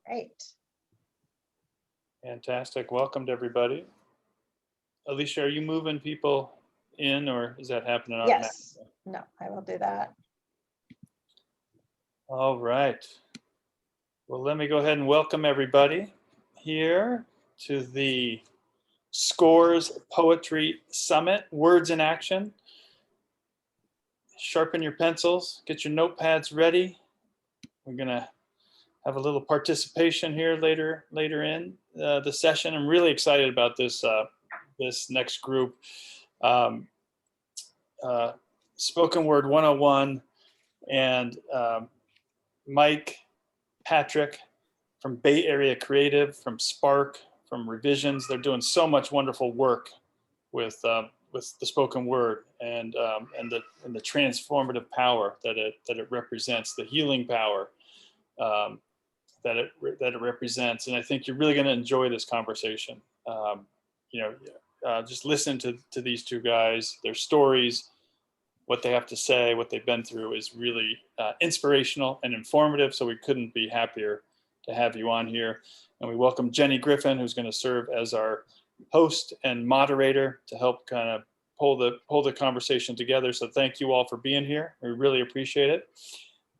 Right. Fantastic. Welcome to everybody. Alicia, are you moving people in, or is that happening automatically? Yes. No, I will do that. All right. Well, let me go ahead and welcome everybody here to the SPARC Poetry Summit, Words in Action. Sharpen your pencils, get your notepads ready. We're gonna have a little participation here later in the session. I'm really excited about this this next group. Spoken Word 101 and Mike, Patrick from Bay Area Creative, from SPARC, from Revisions. They're doing so much wonderful work with the spoken word and the transformative power that it represents, the healing power that it represents. And I think you're really going to enjoy this conversation. Just listen to these two guys, their stories, what they have to say, what they've been through is really inspirational and informative. So we couldn't be happier to have you on here. And we welcome Jenny Griffin, who's going to serve as our host and moderator to help kind of pull the conversation together. So thank you all for being here. We really appreciate it.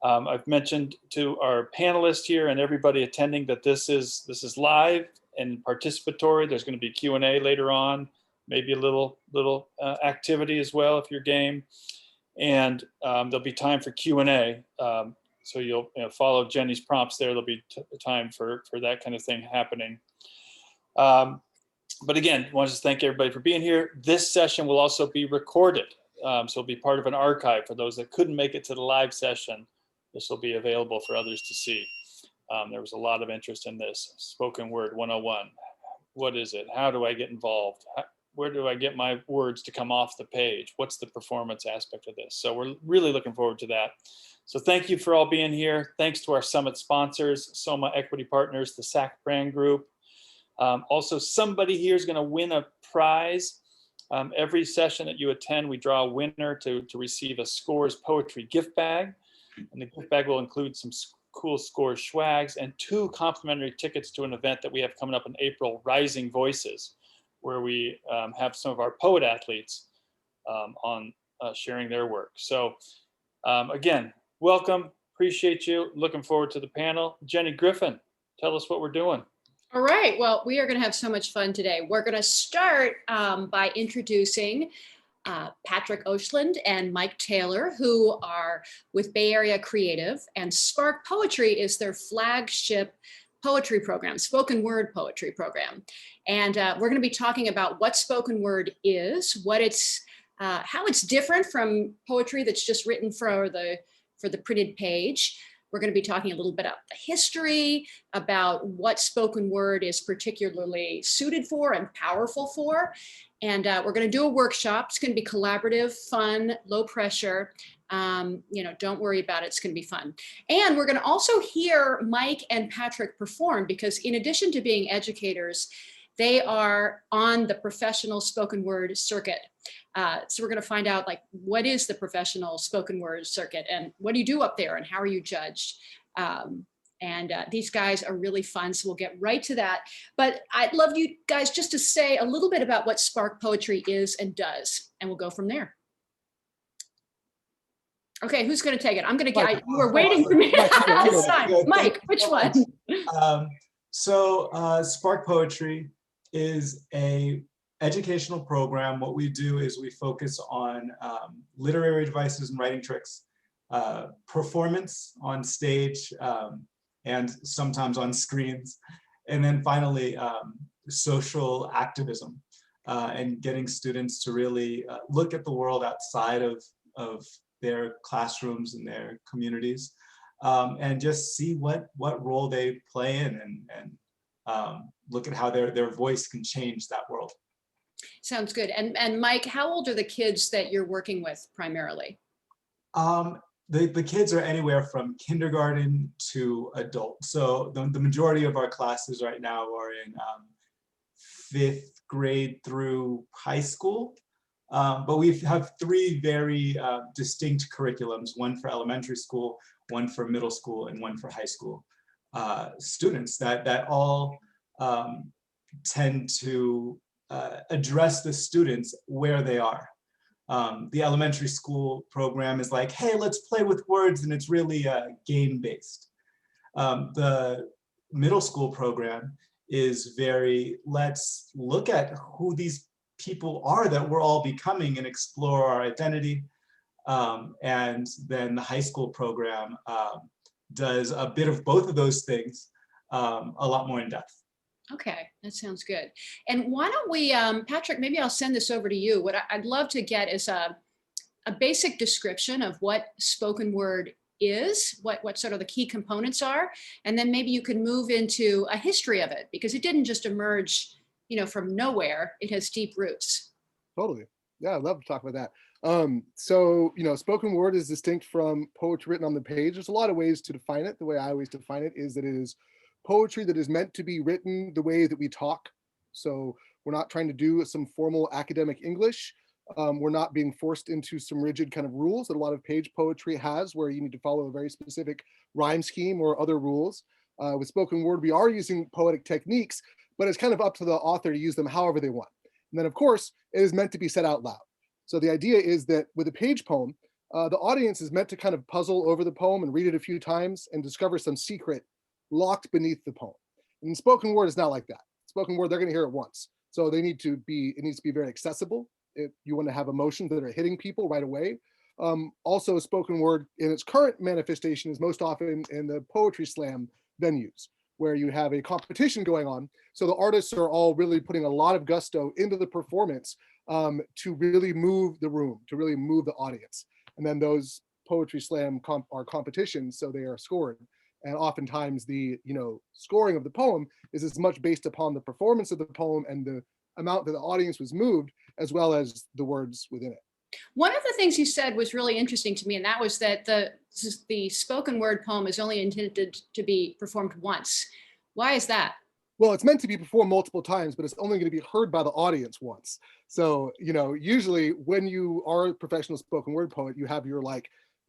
I've mentioned to our panelists here and everybody attending that this is live and participatory. There's going to be Q&A later on, maybe a little activity as well if you're game. And there'll be time for Q&A. So you'll follow Jenny's prompts there. There'll be time for that kind of thing happening. But again, I want to thank everybody for being here. This session will also be recorded. So it'll be part of an archive for those that couldn't make it to the live session. This will be available for others to see. There was a lot of interest in this. Spoken Word 101. What is it? How do I get involved? Where do I get my words to come off the page? What's the performance aspect of this? So we're really looking forward to that. So thank you for all being here. Thanks to our summit sponsors, Soma Equity Partners, the SAC Brand Group. Also, somebody here is going to win a prize. Every session that you attend, we draw a winner to receive a SPARC Poetry gift bag. And the gift bag will include some cool SPARC swags and 2 complimentary tickets to an event that we have coming up in April, Rising Voices, where we have some of our poet athletes on sharing their work. So again, welcome, appreciate you, looking forward to the panel. Jenny Griffin, tell us what we're doing. All right, well, we are gonna have so much fun today. We're gonna start by introducing Patrick Ohslund and Mike Taylor, who are with Bay Area Creative, and SPARC Poetry is their flagship poetry program, spoken word poetry program. And we're going to be talking about what spoken word is, what it's, how it's different from poetry that's just written for the printed page. We're going to be talking a little bit about the history, about what spoken word is particularly suited for and powerful for. And we're going to do a workshop. It's going to be collaborative, fun, low pressure. Don't worry about it. It's going to be fun. And we're going to also hear Mike and Patrick perform, because in addition to being educators, they are on the professional spoken word circuit. So we're going to find out, like, what is the professional spoken word circuit and what do you do up there and how are you judged? These guys are really fun, so we'll get right to that. But I'd love you guys just to say a little bit about what SPARC Poetry is and does, and we'll go from there. Okay, who's going to take it? I'm going to get, we're waiting for me. Mike, which one? SPARC Poetry is a educational program. What we do is we focus on literary devices and writing tricks, performance on stage, and sometimes on screens, and then finally social activism, and getting students to really look at the world outside of their classrooms and their communities, and just see what role they play in, and look at how their voice can change that world. Sounds good. And Mike, how old are the kids that you're working with primarily? The kids are anywhere from kindergarten to adult. So the majority of our classes right now are in 5th grade through high school. But we have 3 very distinct curriculums, one for elementary school, one for middle school, and one for high school. students that all tend to address the students where they are. The elementary school program is like, hey, let's play with words, and it's really game-based. The middle school program is very, let's look at who these people are that we're all becoming and explore our identity. And then the high school program does a bit of both of those things, a lot more in depth. Okay, that sounds good. And why don't we, Patrick, maybe I'll send this over to you. What I'd love to get is a basic description of what spoken word is, what sort of the key components are, and then maybe you could move into a history of it, because it didn't just emerge, from nowhere. It has deep roots. Totally. Yeah, I'd love to talk about that. So, spoken word is distinct from poetry written on the page. There's a lot of ways to define it. The way I always define it is that it is poetry that is meant to be written the way that we talk. So we're not trying to do some formal academic English. We're not being forced into some rigid kind of rules that a lot of page poetry has, where you need to follow a very specific rhyme scheme or other rules. With spoken word, we are using poetic techniques, but it's kind of up to the author to use them however they want. And then, of course, it is meant to be said out loud. So the idea is that with a page poem, the audience is meant to kind of puzzle over the poem and read it a few times and discover some secret locked beneath the poem. And spoken word is not like that. Spoken word, they're going to hear it once. So it needs to be very accessible. If you want to have emotions that are hitting people right away. Also, spoken word in its current manifestation is most often in the poetry slam venues, where you have a competition going on. So the artists are all really putting a lot of gusto into the performance to really move the room, to really move the audience. And then those poetry slam are competitions, so they are scored. And oftentimes the scoring of the poem is as much based upon the performance of the poem and the amount that the audience was moved, as well as the words within it. One of the things you said was really interesting to me, and that was that the spoken word poem is only intended to be performed once. Why is that? Well, it's meant to be performed multiple times, but it's only going to be heard by the audience once. So, usually when you are a professional spoken word poet, you have your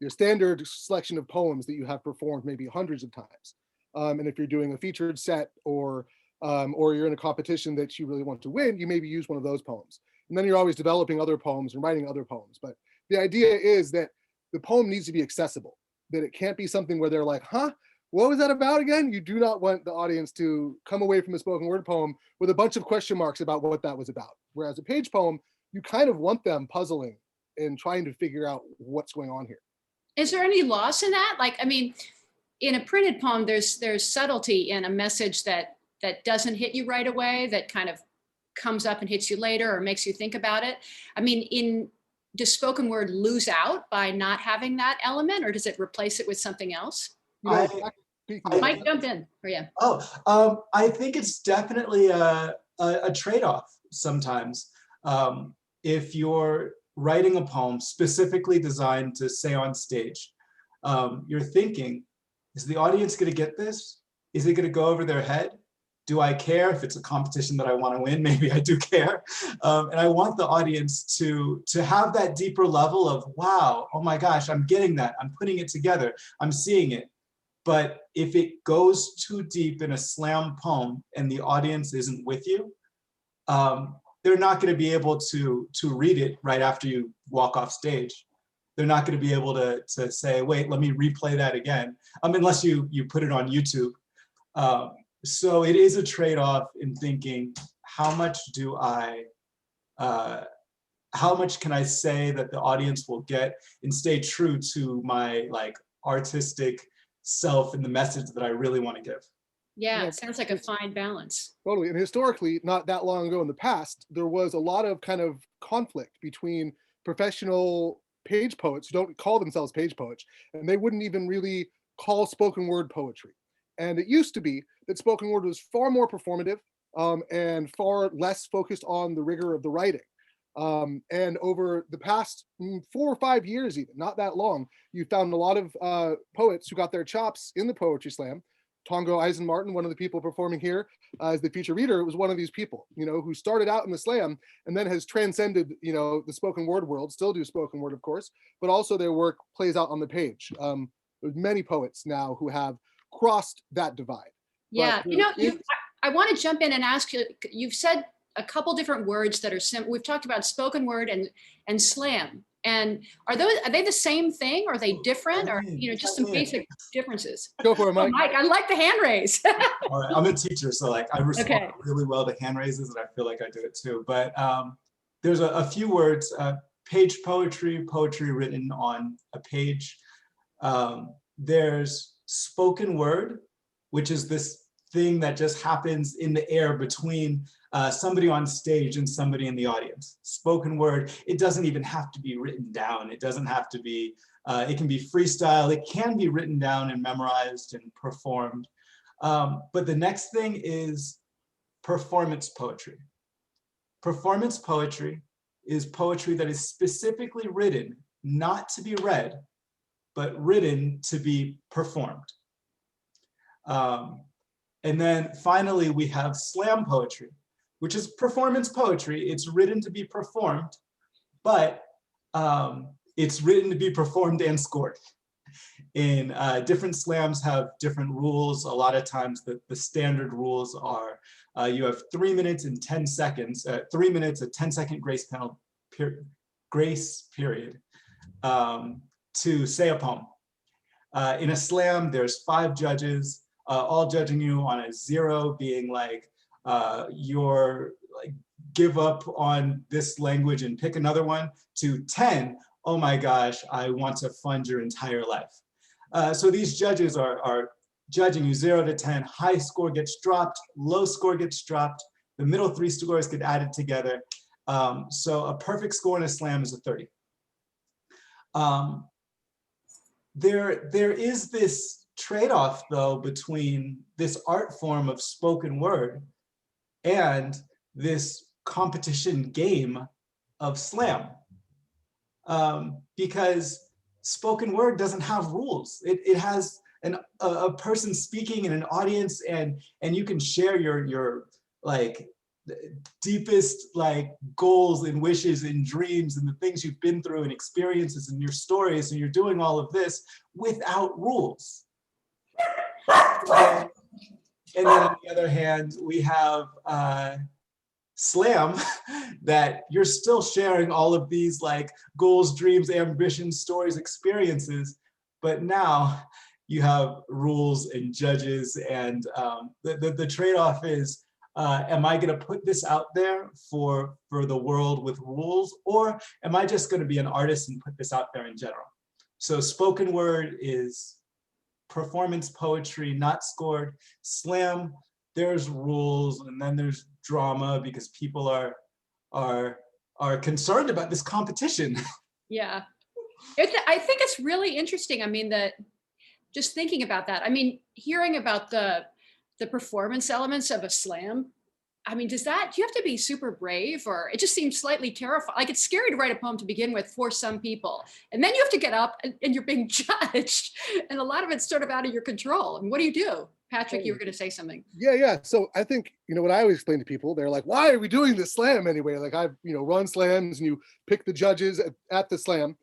standard selection of poems that you have performed maybe hundreds of times. And if you're doing a featured set or you're in a competition that you really want to win, you maybe use one of those poems. And then you're always developing other poems and writing other poems. But the idea is that the poem needs to be accessible, that it can't be something where they're like, huh, what was that about again? You do not want the audience to come away from a spoken word poem with a bunch of question marks about what that was about. Whereas a page poem, you kind of want them puzzling and trying to figure out what's going on here. Is there any loss in that? In a printed poem, there's subtlety in a message that doesn't hit you right away, that kind of comes up and hits you later or makes you think about it. Does spoken word lose out by not having that element, or does it replace it with something else? Mike, jump in. I think it's definitely a trade-off sometimes. If you're writing a poem specifically designed to say on stage, you're thinking, is the audience going to get this? Is it going to go over their head? Do I care? If it's a competition that I want to win, maybe I do care. And I want the audience to have that deeper level of, wow, oh my gosh, I'm getting that. I'm putting it together. I'm seeing it. But if it goes too deep in a slam poem and the audience isn't with you, they're not going to be able to read it right after you walk off stage. They're not going to be able to say, wait, let me replay that again, unless you put it on YouTube. So it is a trade-off in thinking, how much can I say that the audience will get and stay true to my artistic self and the message that I really want to give. Yeah, it sounds like a fine balance. Totally. And historically, not that long ago in the past, there was a lot of kind of conflict between professional page poets who don't call themselves page poets, and they wouldn't even really call spoken word poetry. And it used to be that spoken word was far more performative and far less focused on the rigor of the writing. And over the past 4 or 5 years, even not that long, you found a lot of poets who got their chops in the poetry slam. Tongo Eisenmartin, one of the people performing here as the feature reader, was one of these people, who started out in the slam and then has transcended, the spoken word world, still do spoken word, of course, but also their work plays out on the page. There's many poets now who have crossed that divide. Yeah, But you know, there is- I want to jump in and ask you, you've said a couple different words that are we've talked about spoken word and slam. And are they the same thing? Are they different, or just some basic differences? Go for it, Oh, Mike. Mike, I like the hand raise. All right, I'm a teacher, so like I respond Okay. really well to hand raises, and I feel like I do it too. But there's a few words: page poetry, poetry written on a page. There's spoken word, which is this thing that just happens in the air between somebody on stage and somebody in the audience. Spoken word, it doesn't even have to be written down. It doesn't have to be, it can be freestyle. It can be written down and memorized and performed. But the next thing is performance poetry. Performance poetry is poetry that is specifically written not to be read, but written to be performed. And then finally, we have slam poetry, which is performance poetry. It's written to be performed, but it's written to be performed and scored. In different slams have different rules. A lot of times the standard rules are you have 3 minutes and 10 seconds, 3 minutes, a 10-second grace period to say a poem. In a slam, there's 5 judges, all judging you on a 0 being like, you're like, give up on this language and pick another one, to 10, oh my gosh, I want to fund your entire life. So these judges are judging you 0 to 10, high score gets dropped, low score gets dropped, the middle 3 scores get added together. So a perfect score in a slam is a 30. There is this trade-off though between this art form of spoken word and this competition game of slam, because spoken word doesn't have rules. It has a person speaking in an audience, and you can share your like deepest like goals and wishes and dreams and the things you've been through and experiences and your stories, and you're doing all of this without rules. And then on the other hand, we have slam, that you're still sharing all of these like goals, dreams, ambitions, stories, experiences, but now you have rules and judges, and the trade-off is, am I gonna put this out there for the world with rules, or am I just gonna be an artist and put this out there in general? So spoken word is performance poetry, not scored. Slam, there's rules, and then there's drama because people are concerned about this competition. Yeah, I think it's really interesting. I mean, that just thinking about that. I mean, hearing about the performance elements of a slam. I mean, do you have to be super brave, or it just seems slightly terrifying? Like, it's scary to write a poem to begin with for some people. And then you have to get up and you're being judged. And a lot of it's sort of out of your control. And what do you do? Patrick, you were going to say something. Yeah. So I think, what I always explain to people, they're like, why are we doing this slam anyway? Like, I've, run slams, and you pick the judges at the slam.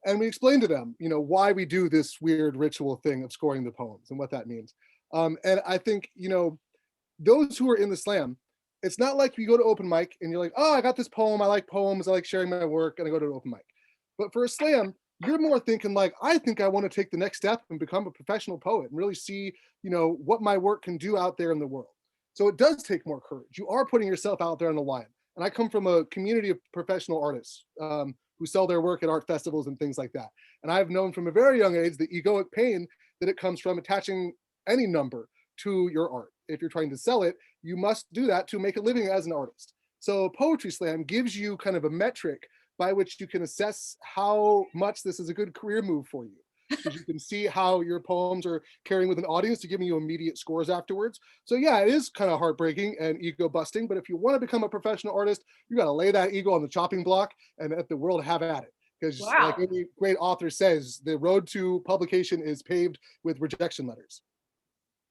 And we explain to them, why we do this weird ritual thing of scoring the poems and what that means. And I think, those who are in the slam, it's not like you go to open mic and you're like, oh, I got this poem. I like poems. I like sharing my work. And I go to an open mic. But for a slam, you're more thinking like, I think I want to take the next step and become a professional poet and really see, what my work can do out there in the world. So it does take more courage. You are putting yourself out there on the line. And I come from a community of professional artists who sell their work at art festivals and things like that. And I've known from a very young age the egoic pain that it comes from attaching any number to your art. If you're trying to sell it, you must do that to make a living as an artist. So Poetry Slam gives you kind of a metric by which you can assess how much this is a good career move for you. Because you can see how your poems are carrying with an audience to giving you immediate scores afterwards. So yeah, it is kind of heartbreaking and ego busting, but if you want to become a professional artist, you got to lay that ego on the chopping block and let the world have at it. Because like any great author says, the road to publication is paved with rejection letters.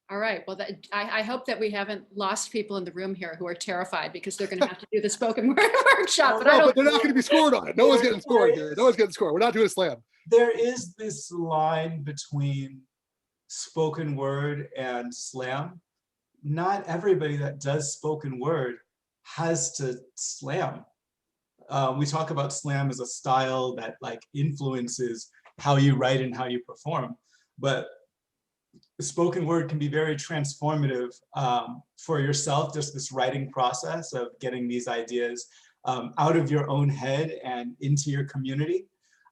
All right. Well, I hope that we haven't lost people in the room here who are terrified because they're going to have to do the spoken word workshop. But they're not going to be scored on it. No one's getting scored here. No one's getting scored. We're not doing a slam. There is this line between spoken word and slam, not everybody that does spoken word has to slam. We talk about slam as a style that like influences how you write and how you perform, but spoken word can be very transformative for yourself, just this writing process of getting these ideas out of your own head and into your community.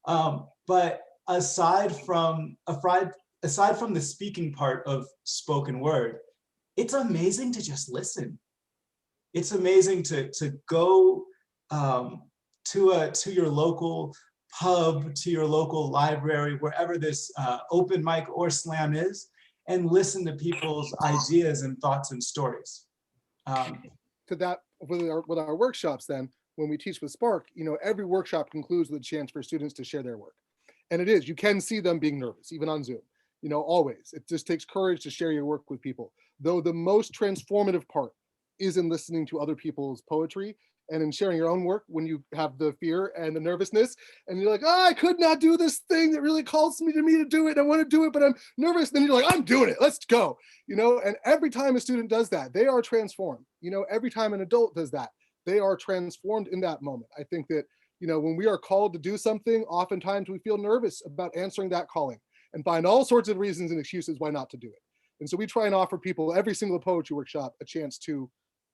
But aside from the speaking part of spoken word, it's amazing to just listen. It's amazing to go to your local pub, to your local library, wherever this open mic or slam is, and listen to people's ideas and thoughts and stories. To that, with our workshops, then when we teach with SPARC, every workshop concludes with a chance for students to share their work. And it is, you can see them being nervous, even on Zoom, always. It just takes courage to share your work with people. Though the most transformative part is in listening to other people's poetry and in sharing your own work when you have the fear and the nervousness and you're like, oh, I could not do this thing that really calls me to do it. I want to do it, but I'm nervous. Then you're like, I'm doing it. Let's go. And every time a student does that, they are transformed. Every time an adult does that, they are transformed in that moment. I think that, when we are called to do something, oftentimes we feel nervous about answering that calling and find all sorts of reasons and excuses why not to do it. And so we try and offer people every single poetry workshop a chance to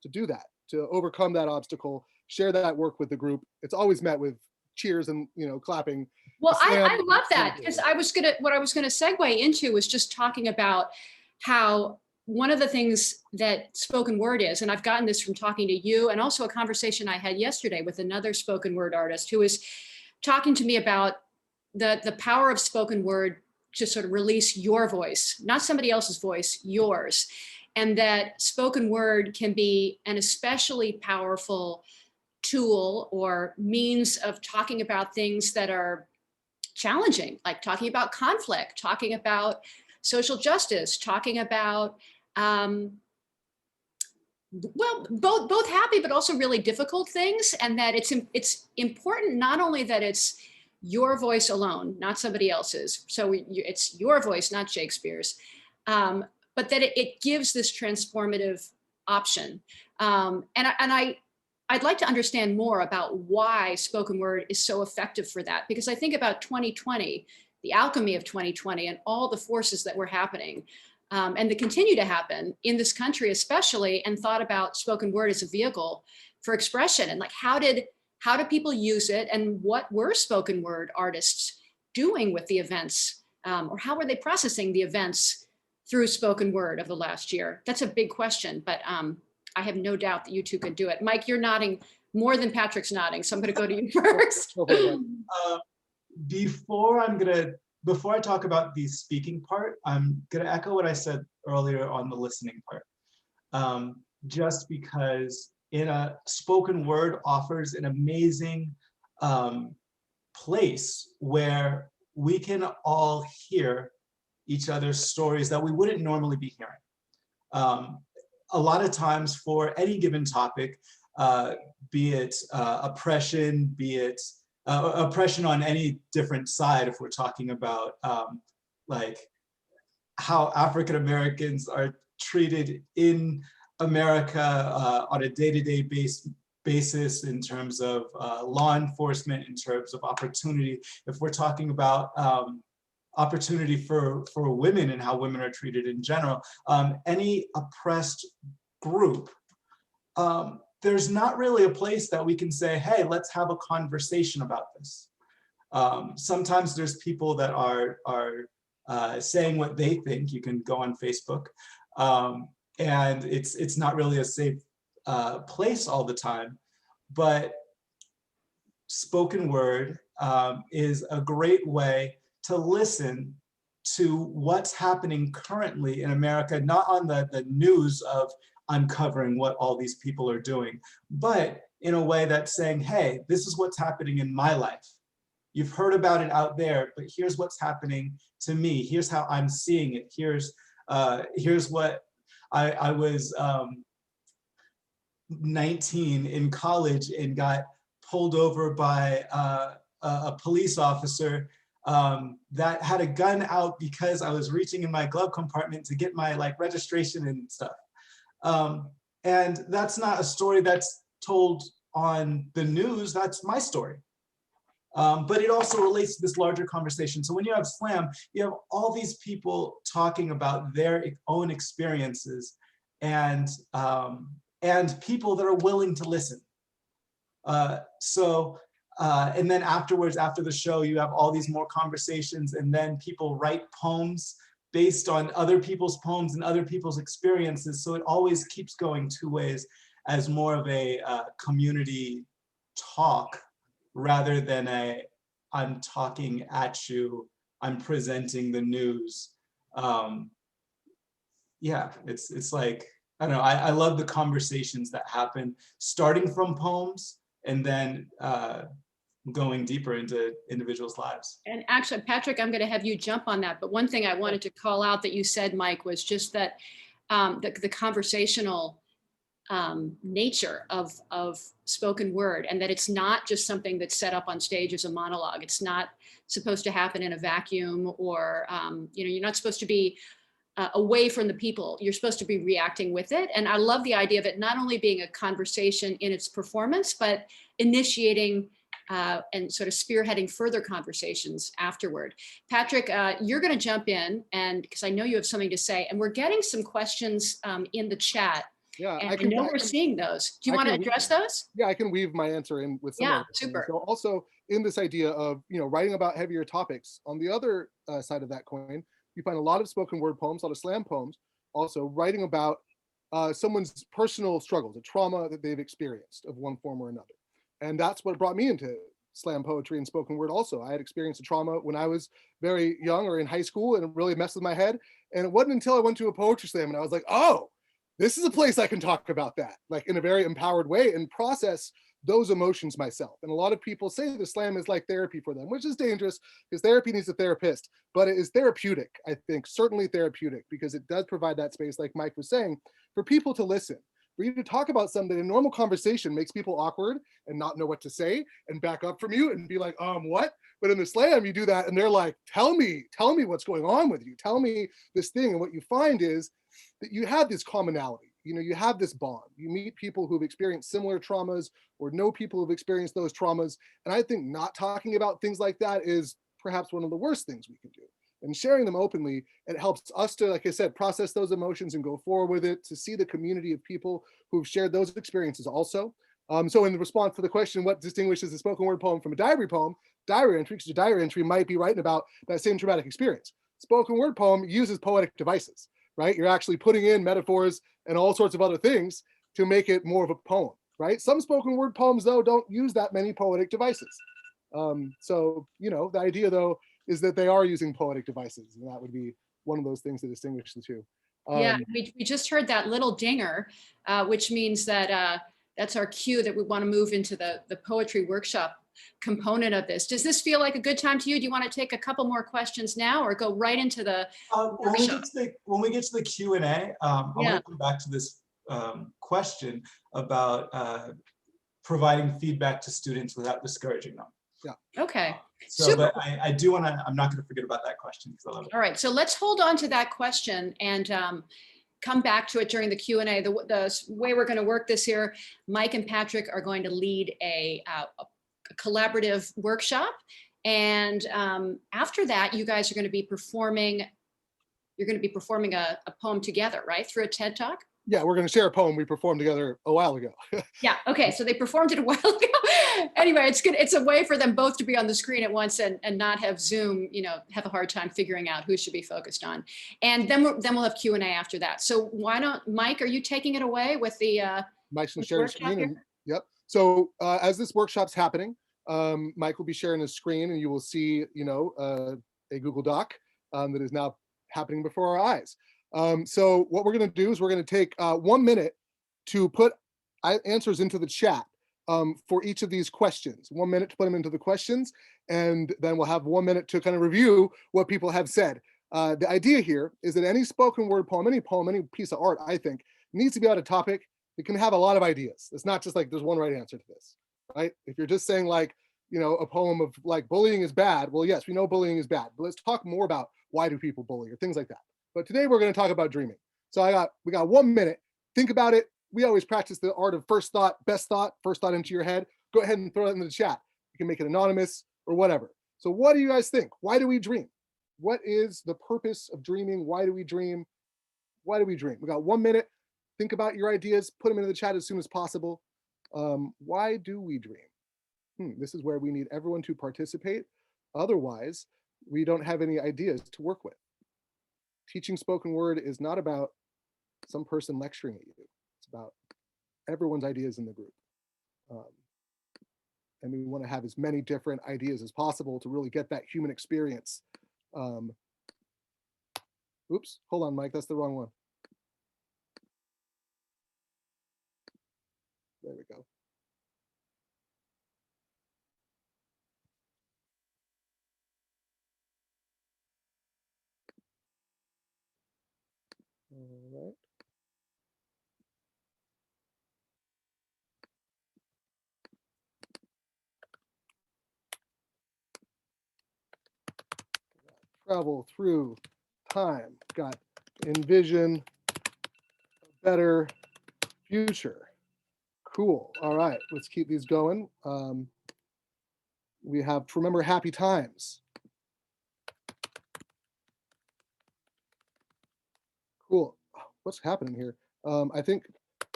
do that, to overcome that obstacle, share that work with the group. It's always met with cheers and clapping. Well, I love that, because what I was gonna segue into was just talking about how one of the things that spoken word is, and I've gotten this from talking to you, and also a conversation I had yesterday with another spoken word artist who was talking to me about the power of spoken word to sort of release your voice, not somebody else's voice, yours. And that spoken word can be an especially powerful tool or means of talking about things that are challenging, like talking about conflict, talking about social justice, talking about, well, both happy, but also really difficult things. And that it's important not only that it's your voice alone, not somebody else's. So it's your voice, not Shakespeare's. But that it gives this transformative option. And I'd like to understand more about why spoken word is so effective for that, because I think about 2020, the alchemy of 2020 and all the forces that were happening and that continue to happen in this country especially, and thought about spoken word as a vehicle for expression and like how do people use it, and what were spoken word artists doing with the events, or how were they processing the events through spoken word of the last year? That's a big question, but I have no doubt that you two could do it. Mike, you're nodding more than Patrick's nodding, so I'm going to go to you first. Before I talk about the speaking part, I'm going to echo what I said earlier on the listening part. Just because spoken word offers an amazing place where we can all hear each other's stories that we wouldn't normally be hearing. A lot of times for any given topic, be it oppression, be it oppression on any different side, if we're talking about like how African Americans are treated in America on a day-to-day basis in terms of law enforcement, in terms of opportunity, if we're talking about opportunity for women and how women are treated in general, any oppressed group, there's not really a place that we can say, hey, let's have a conversation about this. Sometimes there's people that are saying what they think. You can go on Facebook, and it's not really a safe place all the time, but spoken word is a great way to listen to what's happening currently in America, not on the news of uncovering what all these people are doing, but in a way that's saying, hey, this is what's happening in my life. You've heard about it out there, but here's what's happening to me. Here's how I'm seeing it. Here's what I was 19 in college and got pulled over by a police officer that had a gun out because I was reaching in my glove compartment to get my like registration and stuff. And that's not a story that's told on the news, that's my story. But it also relates to this larger conversation. So when you have slam, you have all these people talking about their own experiences and people that are willing to listen. And then afterwards, after the show, you have all these more conversations, and then people write poems based on other people's poems and other people's experiences. So it always keeps going two ways as more of a community talk rather than I'm talking at you, I'm presenting the news. Yeah, it's like, I don't know, I love the conversations that happen starting from poems and then going deeper into individuals' lives. And actually, Patrick, I'm going to have you jump on that. But one thing I wanted to call out that you said, Mike, was just that the conversational nature of spoken word, and that it's not just something that's set up on stage as a monologue. It's not supposed to happen in a vacuum, or you're not supposed to be away from the people. You're supposed to be reacting with it. And I love the idea of it not only being a conversation in its performance, but initiating and sort of spearheading further conversations afterward. Patrick, you're going to jump in, and because I know you have something to say, and we're getting some questions in the chat. Yeah, and I know we're seeing those. Do you want to address those? Yeah, I can weave my answer in with some. Yeah, super. So also in this idea of writing about heavier topics, on the other side of that coin, you find a lot of spoken word poems, a lot of slam poems, also writing about someone's personal struggles, a trauma that they've experienced of one form or another. And that's what brought me into slam poetry and spoken word also. I had experienced a trauma when I was very young or in high school, and it really messed with my head. And it wasn't until I went to a poetry slam and I was like, oh, this is a place I can talk about that, like in a very empowered way, and process those emotions myself. And a lot of people say the slam is like therapy for them, which is dangerous because therapy needs a therapist, but it is therapeutic, I think, certainly therapeutic, because it does provide that space, like Mike was saying, for people to listen, for you to talk about something in normal conversation makes people awkward and not know what to say and back up from you and be like, what? But in the slam, you do that and they're like, tell me what's going on with you. Tell me this thing. And what you find is that you have this commonality. You have this bond. You meet people who've experienced similar traumas or know people who've experienced those traumas. And I think not talking about things like that is perhaps one of the worst things we can do. And sharing them openly, it helps us to, like I said, process those emotions and go forward with it, to see the community of people who've shared those experiences also. So in response to the question, what distinguishes a spoken word poem from a diary poem, diary entry, because a diary entry might be writing about that same traumatic experience. Spoken word poem uses poetic devices, right? You're actually putting in metaphors and all sorts of other things to make it more of a poem, right? Some spoken word poems, though, don't use that many poetic devices. So, the idea, though, is that they are using poetic devices, and that would be one of those things that distinguish the two. Yeah, we just heard that little dinger, which means that that's our cue that we want to move into the poetry workshop component of this. Does this feel like a good time to you? Do you want to take a couple more questions now or go right into the workshop? When we get to the Q&A, I want to come back to this question about providing feedback to students without discouraging them. Yeah. Okay. So, but I do want to, I'm not going to forget about that question because I love it. All right. So let's hold on to that question and come back to it during the Q&A. The way we're going to work this here, Mike and Patrick are going to lead a collaborative workshop. And after that, you guys are going to be performing, a poem together, right? Through a TED Talk? Yeah, we're going to share a poem we performed together a while ago. Yeah. Okay. So they performed it a while ago. Anyway, it's good. It's a way for them both to be on the screen at once and not have Zoom, have a hard time figuring out who should be focused on. And then we'll have Q&A after that. So why don't, Mike, are you taking it away with the Mike's going to share his screen. Yep. So as this workshop's happening, Mike will be sharing his screen and you will see, a Google Doc that is now happening before our eyes. So what we're going to do is we're going to take 1 minute to put answers into the chat for each of these questions. 1 minute to put them into the questions, and then we'll have 1 minute to kind of review what people have said. The idea here is that any spoken word poem, any piece of art, I think, needs to be about a topic. It can have a lot of ideas. It's not just like there's one right answer to this, right? If you're just saying like, a poem of like bullying is bad. Well, yes, we know bullying is bad, but let's talk more about why do people bully or things like that. But today we're going to talk about dreaming. So we got 1 minute. Think about it. We always practice the art of first thought, best thought, first thought into your head. Go ahead and throw it into the chat. You can make it anonymous or whatever. So what do you guys think? Why do we dream? What is the purpose of dreaming? Why do we dream? Why do we dream? We got 1 minute. Think about your ideas, put them into the chat as soon as possible. Why do we dream? This is where we need everyone to participate. Otherwise, we don't have any ideas to work with. Teaching spoken word is not about some person lecturing at you. It's about everyone's ideas in the group. And we want to have as many different ideas as possible to really get that human experience. Oops, hold on, Mike, that's the wrong one. There we go. All right. Travel through time, got envision a better future. Cool. All right, let's keep these going. We have to remember happy times. Cool. What's happening here? I think,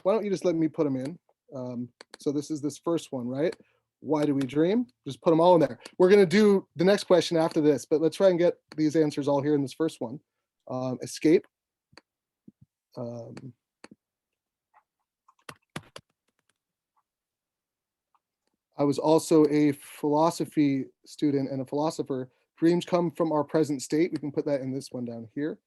why don't you just let me put them in? So this is this first one, right? Why do we dream? Just put them all in there. We're going to do the next question after this, but let's try and get these answers all here in this first one. Escape. I was also a philosophy student and a philosopher. Dreams come from our present state. We can put that in this one down here.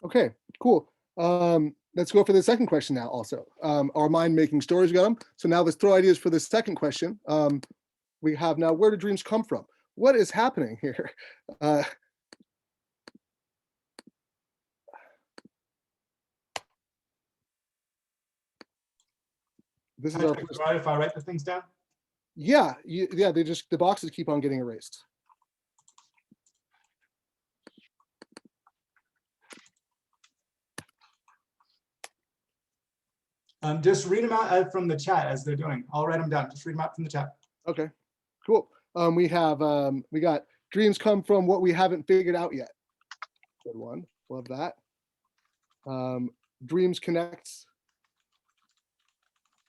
Okay, cool. Let's go for the second question now also. Our mind making stories, got them. So now let's throw ideas for the second question. We have now, where do dreams come from? What is happening here? This is our Patrick, right if I write the things down? Yeah, yeah, the boxes keep on getting erased. Just read them out from the chat as they're doing. I'll write them down. Just read them out from the chat. Okay, cool. We got dreams come from what we haven't figured out yet. Good one. Love that. Dreams connects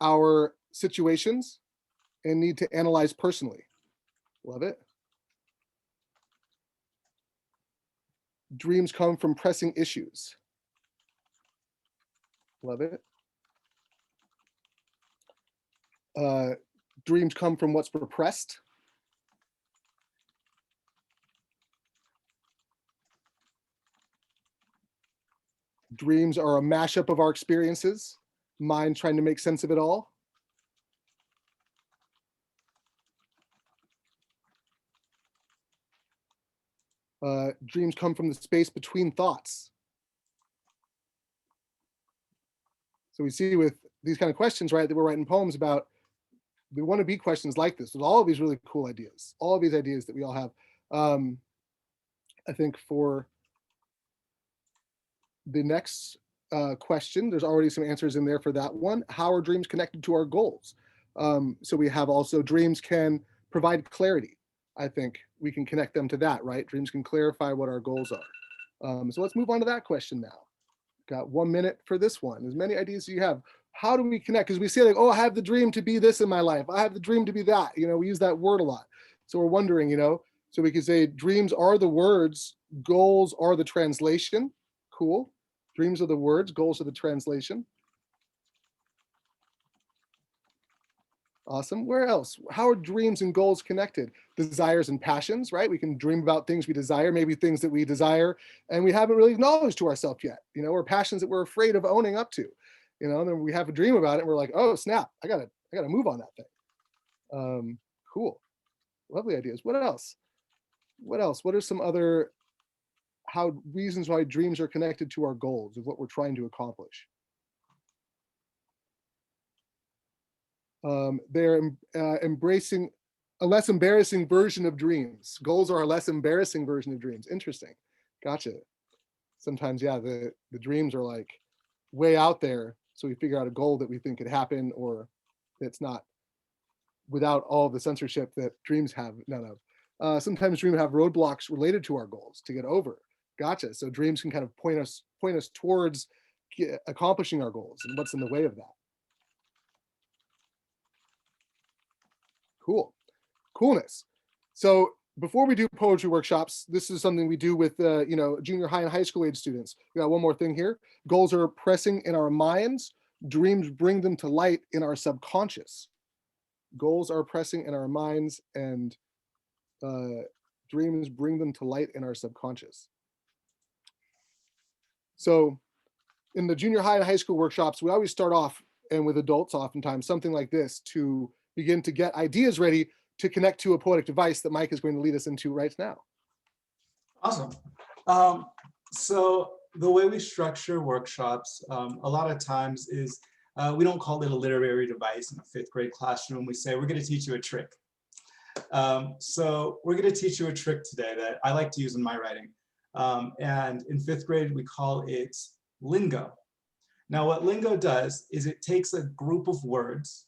our situations and need to analyze personally. Love it. Dreams come from pressing issues. Love it. Dreams come from what's repressed. Dreams are a mashup of our experiences, mind trying to make sense of it all. Dreams come from the space between thoughts. So we see with these kind of questions, right, that we're writing poems about, we want to be questions like this with all of these really cool ideas, all of these ideas that we all have. I think for the next question, there's already some answers in there for that one. How are dreams connected to our goals? So we have also dreams can provide clarity. I think we can connect them to that, right? Dreams can clarify what our goals are. So let's move on to that question now. Got 1 minute for this one. As many ideas as you have. How do we connect? Because we say like, oh, I have the dream to be this in my life. I have the dream to be that. You know, we use that word a lot. So we're wondering, you know, so we could say dreams are the words, goals are the translation. Cool. Dreams are the words, goals are the translation. Awesome. Where else? How are dreams and goals connected? Desires and passions, right? We can dream about things we desire, maybe things that we desire and we haven't really acknowledged to ourselves yet, you know, or passions that we're afraid of owning up to, you know, and then we have a dream about it and we're like, oh snap, I gotta move on that thing. Cool. Lovely ideas. What else? What else? What are some other reasons why dreams are connected to our goals of what we're trying to accomplish? They're embracing a less embarrassing version of dreams. Goals are a less embarrassing version of dreams. Interesting. Gotcha. Sometimes, yeah, the dreams are like way out there. So we figure out a goal that we think could happen, or that's not without all the censorship that dreams have none of. Sometimes dreams have roadblocks related to our goals to get over. Gotcha. So dreams can kind of point us towards accomplishing our goals and what's in the way of that. Cool. Coolness. So before we do poetry workshops, this is something we do with junior high and high school age students. We got one more thing here. Goals are pressing in our minds. Dreams bring them to light in our subconscious. Goals are pressing in our minds, and dreams bring them to light in our subconscious. So in the junior high and high school workshops, we always start off, and with adults oftentimes, something like this to begin to get ideas ready to connect to a poetic device that Mike is going to lead us into right now. Awesome. So the way we structure workshops a lot of times is we don't call it a literary device in a fifth grade classroom. We say, we're going to teach you a trick. So we're going to teach you a trick today that I like to use in my writing. And in fifth grade, we call it Lingo. Now, what Lingo does is it takes a group of words,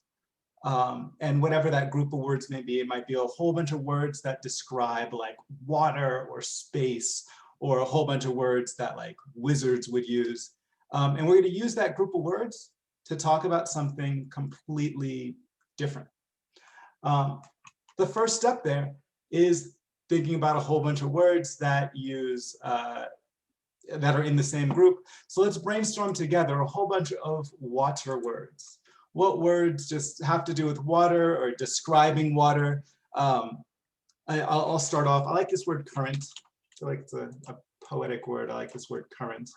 and whatever that group of words may be, it might be a whole bunch of words that describe like water or space, or a whole bunch of words that like wizards would use. And we're going to use that group of words to talk about something completely different. The first step there is thinking about a whole bunch of words that use that are in the same group. So let's brainstorm together a whole bunch of water words. What words just have to do with water or describing water? I'll start off. I like this word current. I feel like it's a poetic word. I like this word current.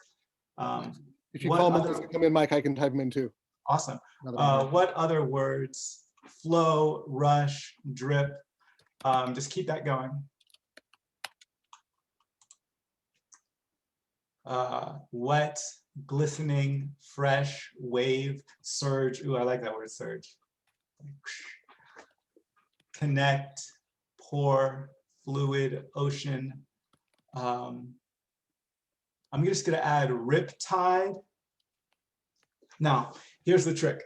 If you call Mike to come in, Mike, I can type them in too. Awesome. What other words? Flow, rush, drip. Just keep that going. Wet, glistening, fresh, wave, surge. Ooh, I like that word, surge. Connect, pour, fluid, ocean. I'm just gonna add riptide. Now, here's the trick.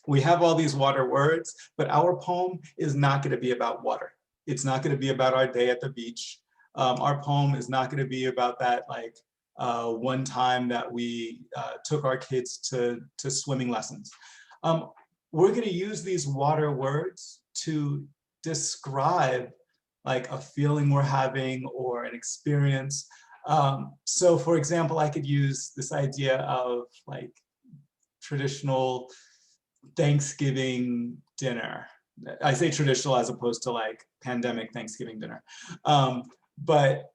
We have all these water words, but our poem is not gonna be about water. It's not gonna be about our day at the beach. Our poem is not gonna be about that like one time that we took our kids to swimming lessons. We're gonna use these water words to describe like a feeling we're having or an experience. So for example, I could use this idea of like traditional Thanksgiving dinner. I say traditional as opposed to like pandemic Thanksgiving dinner. But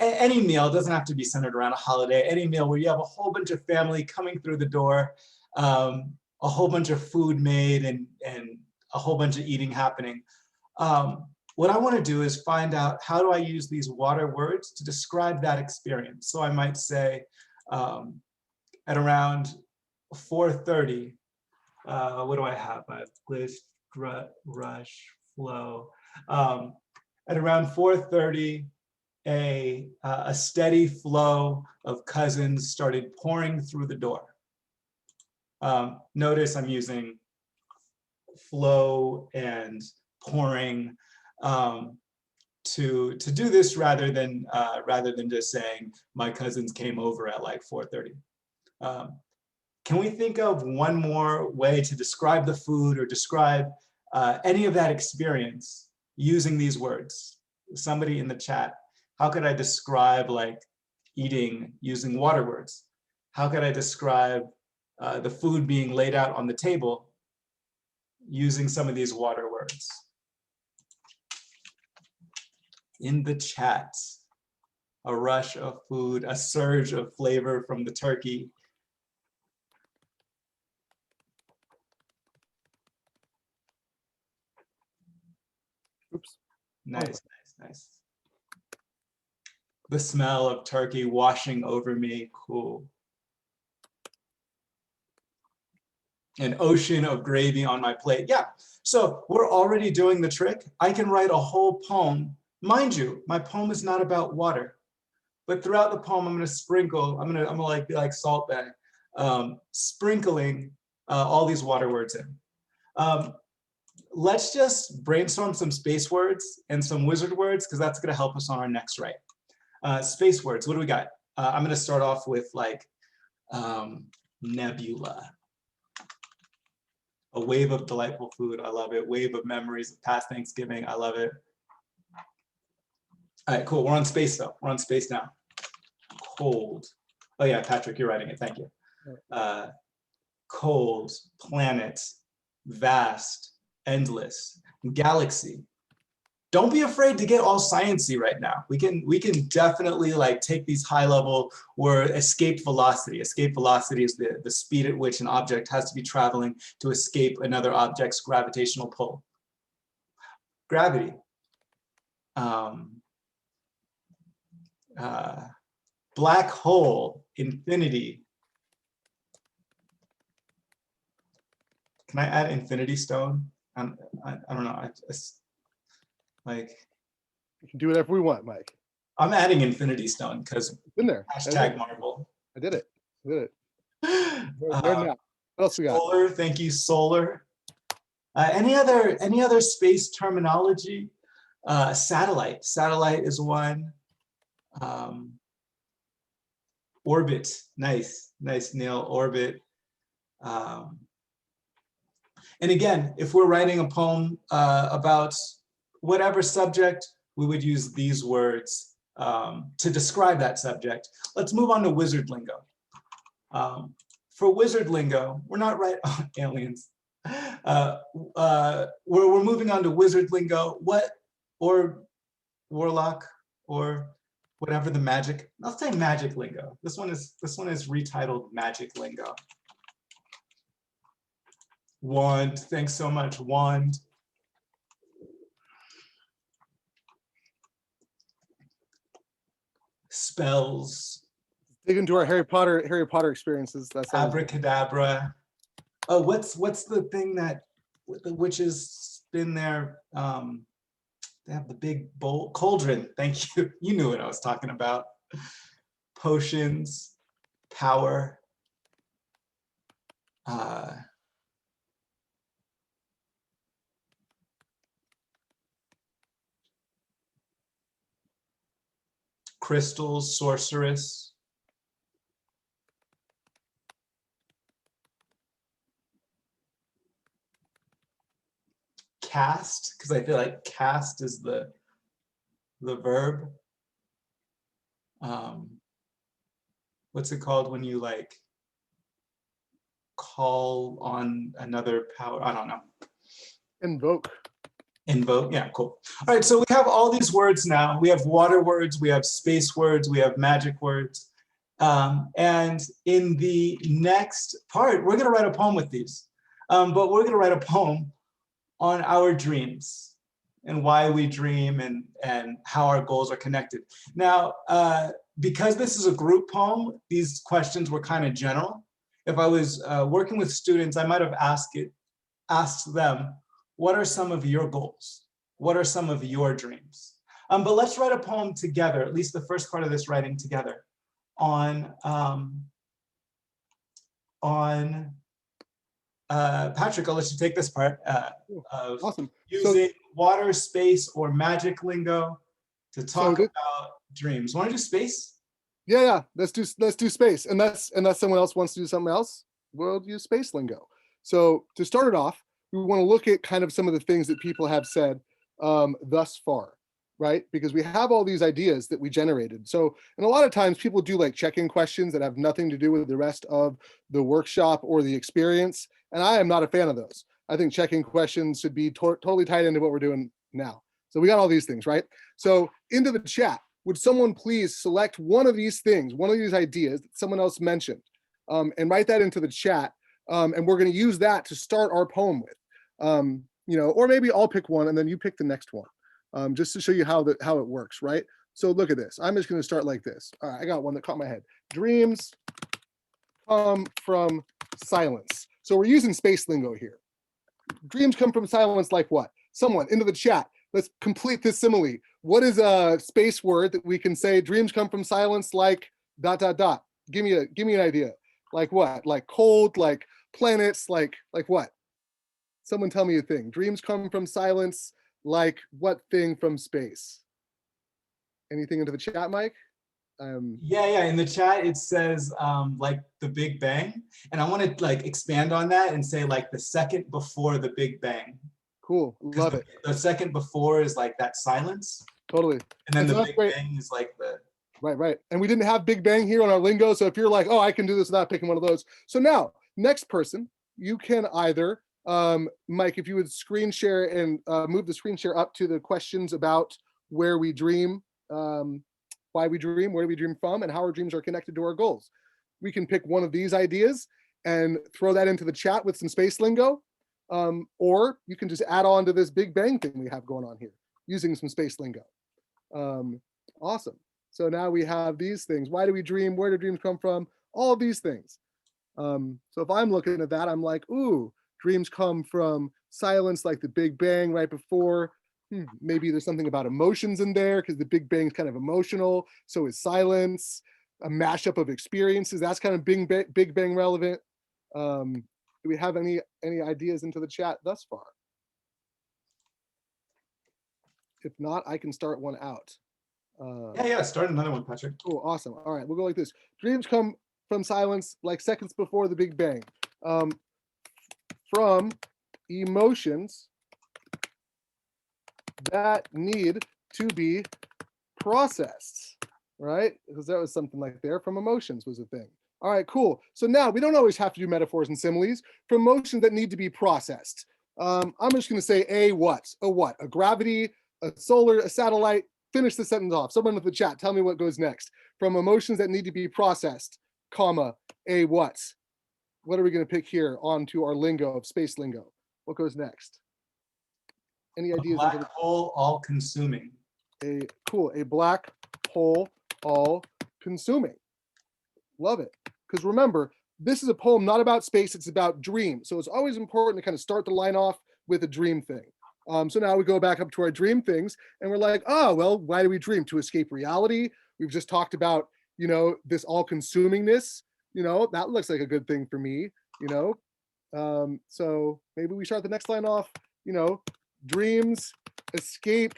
any meal, doesn't have to be centered around a holiday, any meal where you have a whole bunch of family coming through the door, a whole bunch of food made and a whole bunch of eating happening. What I want to do is find out, how do I use these water words to describe that experience? So I might say at around 4:30, what do I have? I have glitch, rush, flow. At around 4:30, a steady flow of cousins started pouring through the door. Notice I'm using flow and pouring to do this rather than just saying my cousins came over at like 4:30. Can we think of one more way to describe the food or describe any of that experience using these words? Somebody in the chat, how could I describe like eating using water words? How could I describe the food being laid out on the table using some of these water words? In the chat, a rush of food, a surge of flavor from the turkey. Oops. Nice, nice, Nice. The smell of turkey washing over me, cool. An ocean of gravy on my plate. Yeah, so we're already doing the trick. I can write a whole poem. Mind you, my poem is not about water, but throughout the poem, I'm gonna sprinkle, I'm gonna like be like Salt Bae, sprinkling all these water words in. Let's just brainstorm some space words and some wizard words, because that's gonna help us on our next write. Space words, what do we got? I'm gonna start off with like nebula. A wave of delightful food, I love it. Wave of memories of past Thanksgiving, I love it. All right, cool, we're on space though. We're on space now. Cold. Oh yeah, Patrick, you're writing it, thank you. Cold, planet, vast, endless, galaxy. Don't be afraid to get all sciencey right now. We can definitely like take these high level where escape velocity. Escape velocity is the speed at which an object has to be traveling to escape another object's gravitational pull. Gravity. Black hole, infinity. Can I add infinity stone? I don't know. Like, You can do whatever we want, Mike. I'm adding infinity stone because In there. hashtag Marvel. I did it. I did it. There now. What else we got? Solar, thank you, solar. Any other space terminology? Satellite. Satellite is one. Orbit. Nice, Neil. Orbit. And again, if we're writing a poem about whatever subject, we would use these words to describe that subject. Let's move on to wizard lingo. For wizard lingo, we're not right on aliens. We're moving on to wizard lingo. Or warlock, or whatever the magic. I'll say magic lingo. This one is retitled magic lingo. Wand. Thanks so much, wand. Spells. Dig into our Harry Potter experiences. That's Abracadabra. Oh, what's the thing that the witches spin their they have the big bowl cauldron. Thank you. You knew what I was talking about. Potions, power. Crystals, sorceress. Cast, because I feel like cast is the verb. What's it called when you like call on another power? I don't know. Invoke. Invoke, yeah, cool. All right, so we have all these words now. We have water words, we have space words, we have magic words. And in the next part, we're gonna write a poem with these. But we're gonna write a poem on our dreams and why we dream and how our goals are connected. Now, because this is a group poem, these questions were kind of general. If I was working with students, I might have asked them, what are some of your goals? What are some of your dreams? But let's write a poem together, at least the first part of this writing together, on Patrick, I'll let you take this part of Awesome. using water, space, or magic lingo to talk So about dreams. Want to do space? Yeah. Let's do space. Unless someone else wants to do something else, we'll use space lingo. So to start it off, we want to look at kind of some of the things that people have said thus far, right? Because we have all these ideas that we generated. So, and a lot of times people do like check-in questions that have nothing to do with the rest of the workshop or the experience. And I am not a fan of those. I think check-in questions should be totally tied into what we're doing now. So we got all these things, right? So into the chat, would someone please select one of these things, one of these ideas that someone else mentioned, and write that into the chat. And we're going to use that to start our poem with. Or maybe I'll pick one and then you pick the next one. just to show you how it works, right? So look at this. I'm just going to start like this. All right, I got one that caught my head. Dreams come from silence. So we're using space lingo here. Dreams come from silence like what? Someone into the chat. Let's complete this simile. What is a space word that we can say dreams come from silence like ... Give me an idea. Like what? Like cold, like planets, like what? Someone tell me a thing. Dreams come from silence like what thing from space? Anything into the chat, Mike? Yeah. In the chat, it says like the Big Bang. And I want to like expand on that and say like the second before the Big Bang. Cool, love it. The second before is like that silence. Totally. And then And so the that's Big great. Bang is like the... Right. And we didn't have Big Bang here on our lingo. So if you're like, oh, I can do this without picking one of those. So now, next person, you can either, Mike, if you would screen share and move the screen share up to the questions about where we dream, why we dream, where do we dream from, and how our dreams are connected to our goals. We can pick one of these ideas and throw that into the chat with some space lingo. Or you can just add on to this Big Bang thing we have going on here using some space lingo. Awesome. So now we have these things. Why do we dream? Where do dreams come from? All of these things. So if I'm looking at that, I'm like, ooh, dreams come from silence like the Big Bang right before. Maybe there's something about emotions in there because the Big Bang is kind of emotional. So is silence, a mashup of experiences. That's kind of Big Bang relevant. Do we have any ideas into the chat thus far? If not, I can start one out. Yeah, start another one, Patrick. Cool, awesome. All right, we'll go like this. Dreams come from silence like seconds before the Big Bang. From emotions that need to be processed, right? Because that was something like there, from emotions was a thing. All right, cool. So now we don't always have to do metaphors and similes. From emotions that need to be processed. I'm just gonna say a what? A gravity, a solar, a satellite. Finish the sentence off. Someone in the chat, tell me what goes next. From emotions that need to be processed, comma, a what? What are we going to pick here onto our lingo of space lingo? What goes next? Any ideas? A black hole all consuming. A black hole all consuming. Love it. Because remember, this is a poem not about space, it's about dreams. So it's always important to kind of start the line off with a dream thing. So now we go back up to our dream things and we're like, oh, well, why do we dream? To escape reality. We've just talked about, this all consumingness, that looks like a good thing for me, so maybe we start the next line off, dreams escape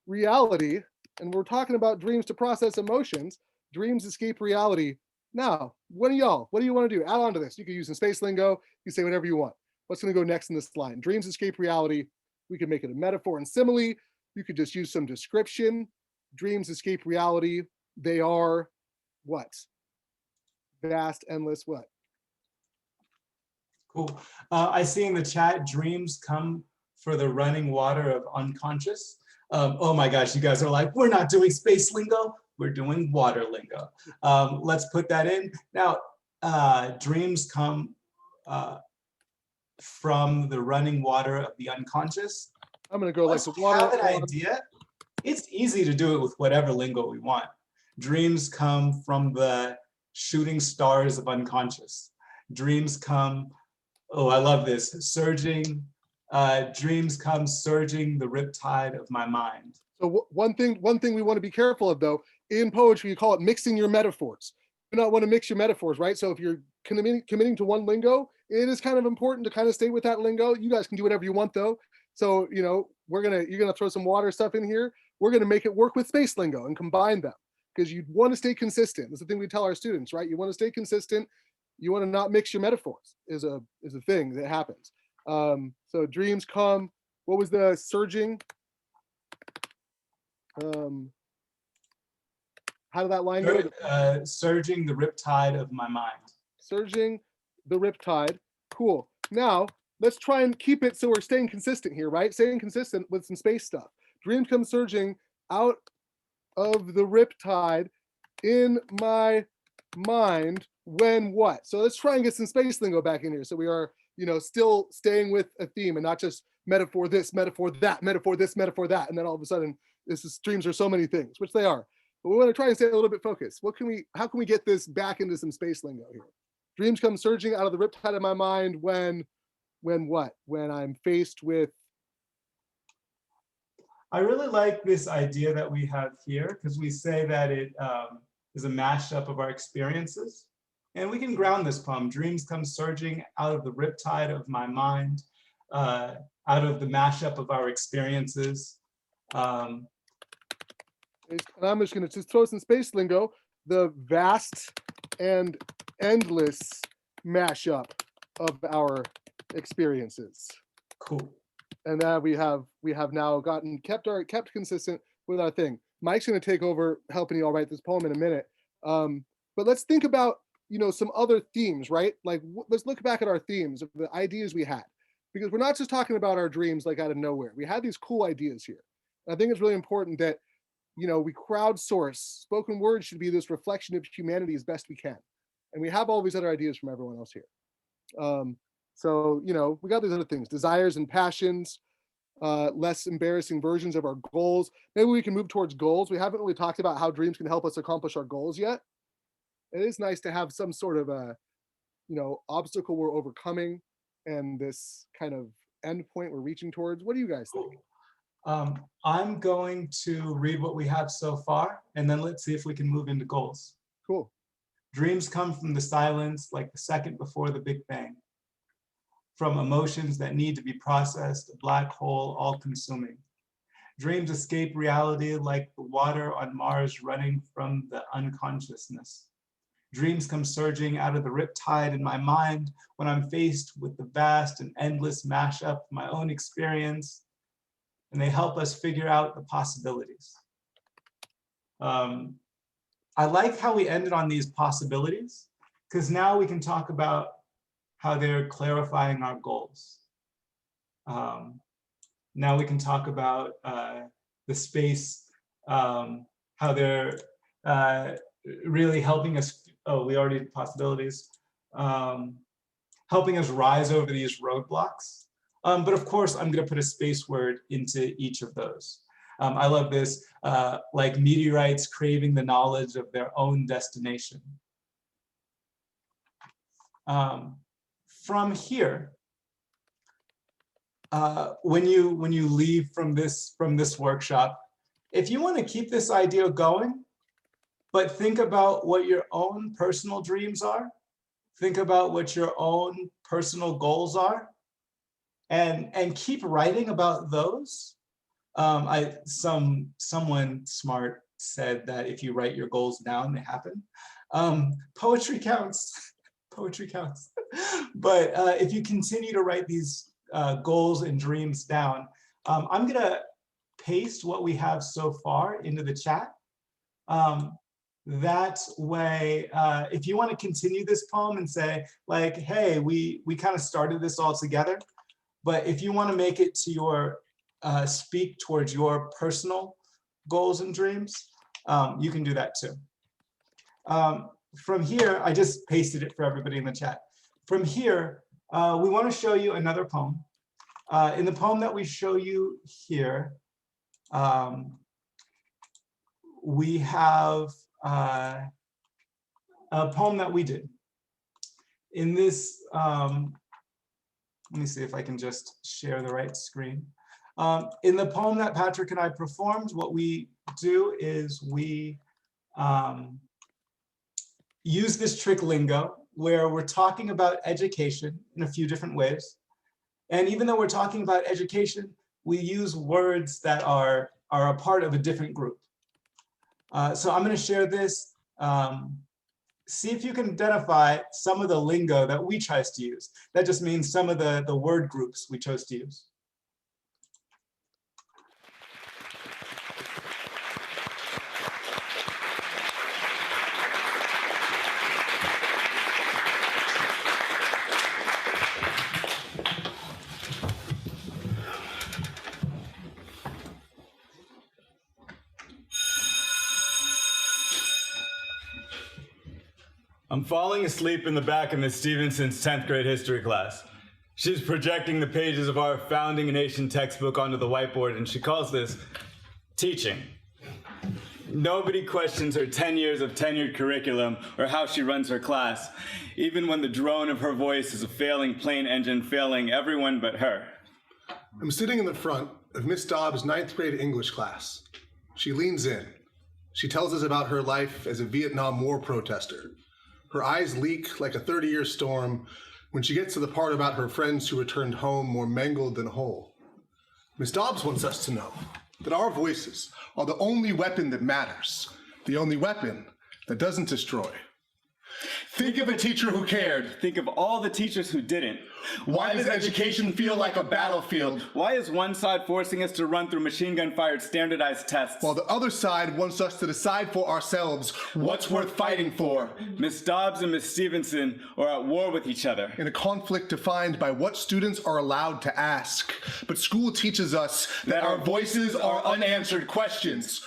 reality. And we're talking about dreams to process emotions, dreams escape reality. Now, what do you want to do? Add on to this. You can use some space lingo. You can say whatever you want. What's going to go next in this line? Dreams escape reality. We could make it a metaphor and simile. You could just use some description. Dreams escape reality. They are what? Vast, endless, what? Cool. I see in the chat, dreams come for the running water of unconscious. Oh my gosh, you guys are like, we're not doing space lingo. We're doing water lingo. Let's put that in. Now, dreams come from the running water of the unconscious. I'm gonna go like the We water. have an idea. It's easy to do it with whatever lingo we want. Dreams come from the shooting stars of unconscious. Dreams come, oh, I love this, surging. Dreams come surging the riptide of my mind. So one thing we want to be careful of though, in poetry, you call it mixing your metaphors. You do not want to mix your metaphors, right? So if you're committing to one lingo, it is kind of important to kind of stay with that lingo. You guys can do whatever you want though. So, you're gonna throw some water stuff in here. We're gonna make it work with space lingo and combine them because you want to stay consistent. That's the thing we tell our students, right? You want to stay consistent. You want to not mix your metaphors is a thing that happens. So dreams come, what was the surging? How did that line go? Surging the riptide of my mind. Surging the riptide. Cool. Now, let's try and keep it so we're staying consistent here, right? Staying consistent with some space stuff. Dreams come surging out of the riptide in my mind when what? So let's try and get some space lingo back in here. So we are, still staying with a theme and not just metaphor this, metaphor that, metaphor this, metaphor that, and then all of a sudden, dreams are so many things, which they are. But we want to try and stay a little bit focused. How can we get this back into some space lingo here? Dreams come surging out of the riptide of my mind when what? When I'm faced with. I really like this idea that we have here, because we say that it is a mashup of our experiences. And we can ground this poem. Dreams come surging out of the riptide of my mind, out of the mashup of our experiences. And I'm just going to just throw some space lingo, the vast and endless mashup of our experiences. Cool. And that we have now kept consistent with our thing. Mike's going to take over helping you all write this poem in a minute. But let's think about, some other themes, right? Like, let's look back at our themes of the ideas we had, because we're not just talking about our dreams like out of nowhere. We had these cool ideas here. And I think it's really important that, we crowdsource. Spoken word should be this reflection of humanity as best we can. And we have all these other ideas from everyone else here. So, we got these other things, desires and passions, less embarrassing versions of our goals. Maybe we can move towards goals. We haven't really talked about how dreams can help us accomplish our goals yet. It is nice to have some sort of a, obstacle we're overcoming and this kind of end point we're reaching towards. What do you guys think? I'm going to read what we have so far, and then let's see if we can move into goals. Cool. Dreams come from the silence like the second before the Big Bang. From emotions that need to be processed, a black hole all-consuming. Dreams escape reality like the water on Mars running from the unconsciousness. Dreams come surging out of the riptide in my mind when I'm faced with the vast and endless mashup of my own experience, and they help us figure out the possibilities. I like how we ended on these possibilities, because now we can talk about how they're clarifying our goals. Now we can talk about the space, how they're really helping us, we already did possibilities, helping us rise over these roadblocks. But of course, I'm gonna put a space word into each of those. I love this, like meteorites craving the knowledge of their own destination. From here, when you leave from this workshop, if you want to keep this idea going, but think about what your own personal dreams are, think about what your own personal goals are, and keep writing about those. Someone smart said that if you write your goals down, they happen. Poetry counts. Poetry counts. But if you continue to write these goals and dreams down, I'm gonna paste what we have so far into the chat. That way, if you want to continue this poem and say like, hey, we kind of started this all together, but if you want to make it to your speak towards your personal goals and dreams, you can do that too. From here, I just pasted it for everybody in the chat. From here, we want to show you another poem. In the poem that we show you here, we have a poem that we did. In this, let me see if I can just share the right screen. In the poem that Patrick and I performed, what we do is we use this trick lingo where we're talking about education in a few different ways. And even though we're talking about education, we use words that are a part of a different group. So I'm going to share this. See if you can identify some of the lingo that we chose to use. That just means some of the word groups we chose to use. I'm falling asleep in the back of Miss Stevenson's 10th grade history class. She's projecting the pages of our founding nation textbook onto the whiteboard, and she calls this teaching. Nobody questions her 10 years of tenured curriculum or how she runs her class, even when the drone of her voice is a failing plane engine failing everyone but her. I'm sitting in the front of Miss Dobbs' 9th grade English class. She leans in. She tells us about her life as a Vietnam War protester. Her eyes leak like a 30-year storm when she gets to the part about her friends who returned home more mangled than whole. Miss Dobbs wants us to know that our voices are the only weapon that matters, the only weapon that doesn't destroy. Think of a teacher who cared. Think of all the teachers who didn't. Why does education feel like a battlefield? Why is one side forcing us to run through machine gun-fired standardized tests, while the other side wants us to decide for ourselves what's worth fighting for? Miss Dobbs and Miss Stevenson are at war with each other. In a conflict defined by what students are allowed to ask. But school teaches us that our voices are unanswered questions.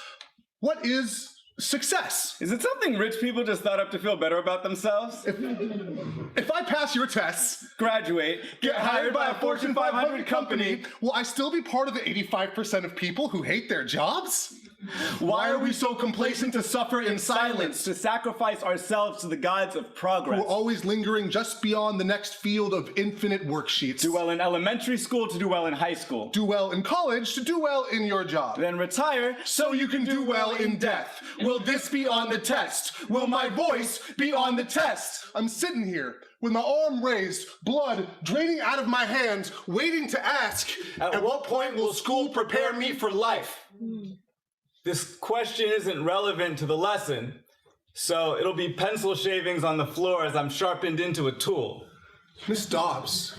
What is success? Is it something rich people just thought up to feel better about themselves? If I pass your tests, graduate, get hired by a Fortune 500 company, will I still be part of the 85% of people who hate their jobs? Why are we so complacent to suffer in silence? To sacrifice ourselves to the gods of progress? We're always lingering just beyond the next field of infinite worksheets. Do well in elementary school to do well in high school. Do well in college to do well in your job. Then retire so you can do well in death. Will this be on the test? Will my voice be on the test? I'm sitting here with my arm raised, blood draining out of my hands, waiting to ask, at what point will school prepare me for life? This question isn't relevant to the lesson, so it'll be pencil shavings on the floor as I'm sharpened into a tool. Miss Dobbs,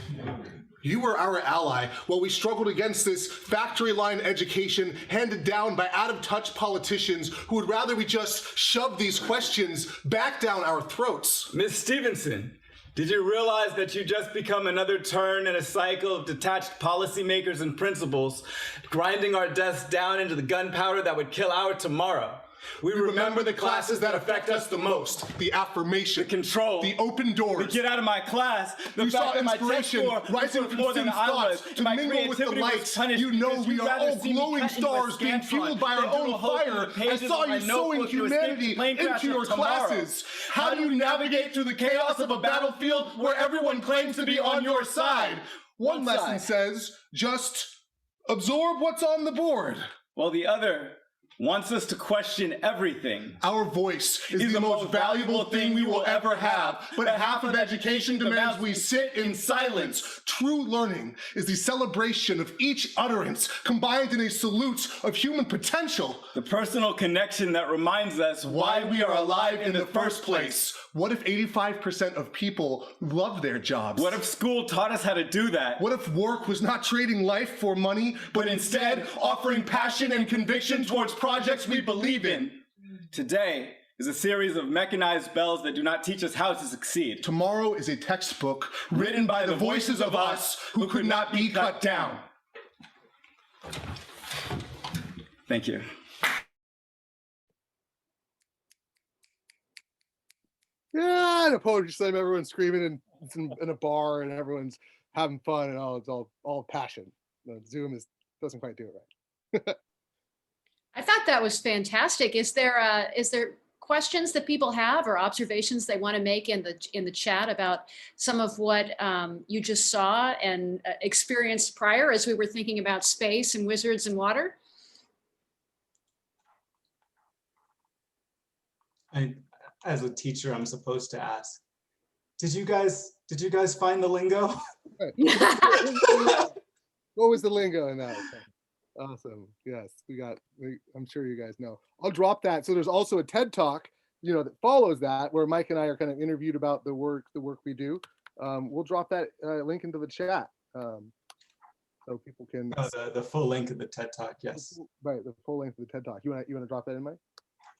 you were our ally while we struggled against this factory line education handed down by out-of-touch politicians who would rather we just shove these questions back down our throats. Miss Stevenson, did you realize that you just become another turn in a cycle of detached policymakers and principals, grinding our desks down into the gunpowder that would kill our tomorrow? We remember the classes that affect us the most. The affirmation, the control, the open doors. The get out of my class, the you fact saw that my inspiration rising from Sim's thoughts to mingle with the light. You know we are all glowing stars being fueled by our own fire. I saw you sowing humanity into your classes. How do you navigate through the chaos of a battlefield where everyone claims to be on your side? One lesson says, just absorb what's on the board. While the other wants us to question everything. Our voice is the most valuable thing we will ever have, but half of education demands we sit in silence. True learning is the celebration of each utterance combined in a salute of human potential. The personal connection that reminds us why we are alive in the first place. What if 85% of people love their jobs? What if school taught us how to do that? What if work was not trading life for money, but instead offering passion and conviction towards projects we believe in? Today is a series of mechanized bells that do not teach us how to succeed. Tomorrow is a textbook written by the voices of us who could not be cut down. Thank you. Yeah, in a poetry slam, everyone's screaming and it's in a bar and everyone's having fun and it's all passion. Zoom doesn't quite do it right. I thought that was fantastic. Is there questions that people have or observations they want to make in the chat about some of what you just saw and experienced prior as we were thinking about space and wizards and water? As a teacher, I'm supposed to ask, did you guys find the lingo? What was the lingo in that? Awesome. Yes, I'm sure you guys know. I'll drop that. So there's also a TED Talk, that follows that, where Mike and I are kind of interviewed about the work we do. We'll drop that link into the chat, so people can. The full link of the TED Talk. Yes. Right, the full link of the TED Talk. You want to drop that in, Mike?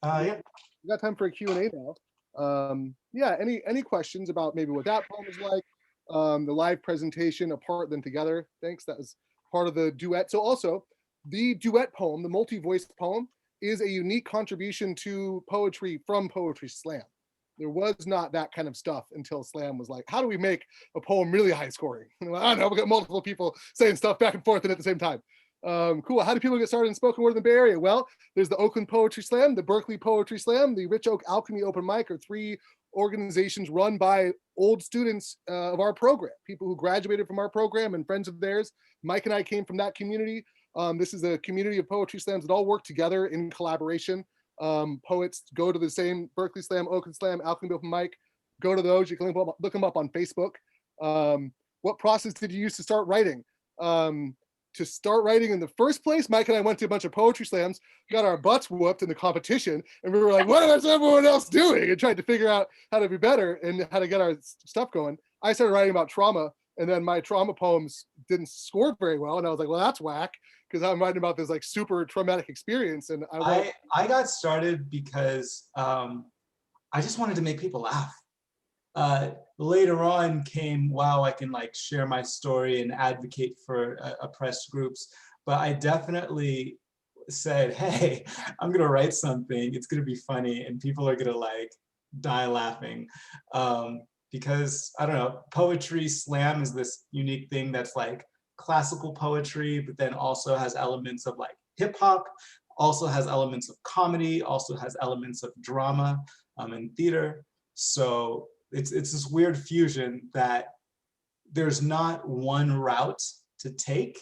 Yeah. We got time for a Q&A now. Yeah. Any questions about maybe what that poem is like? The live presentation, Apart Then Together. Thanks. That was part of the duet. So also, the duet poem, the multi-voiced poem, is a unique contribution to poetry from Poetry Slam. There was not that kind of stuff until slam was like, how do we make a poem really high scoring? I don't know, we got multiple people saying stuff back and forth and at the same time. Cool. How do people get started in spoken word in the Bay Area? Well, there's the Oakland Poetry Slam, the Berkeley Poetry Slam, the Rich Oak Alchemy Open Mic are 3 organizations run by old students of our program, people who graduated from our program and friends of theirs. Mike and I came from that community. This is a community of poetry slams that all work together in collaboration. Poets go to the same Berkeley Slam, Oakland Slam, Alchemy Open Mic. Go to those. You can look them up on Facebook. What process did you use to start writing? To start writing in the first place, Mike and I went to a bunch of poetry slams, got our butts whooped in the competition, and we were like, what is everyone else doing? And tried to figure out how to be better and how to get our stuff going. I started writing about trauma, and then my trauma poems didn't score very well. And I was like, well, that's whack, because I'm writing about this like super traumatic experience. And I got started because I just wanted to make people laugh. Later on came, wow, I can like share my story and advocate for oppressed groups. But I definitely said, hey, I'm gonna write something, it's gonna be funny, and people are gonna like die laughing. Because I don't know, poetry slam is this unique thing that's like classical poetry, but then also has elements of like hip hop, also has elements of comedy, also has elements of drama and theater. So it's this weird fusion that there's not one route to take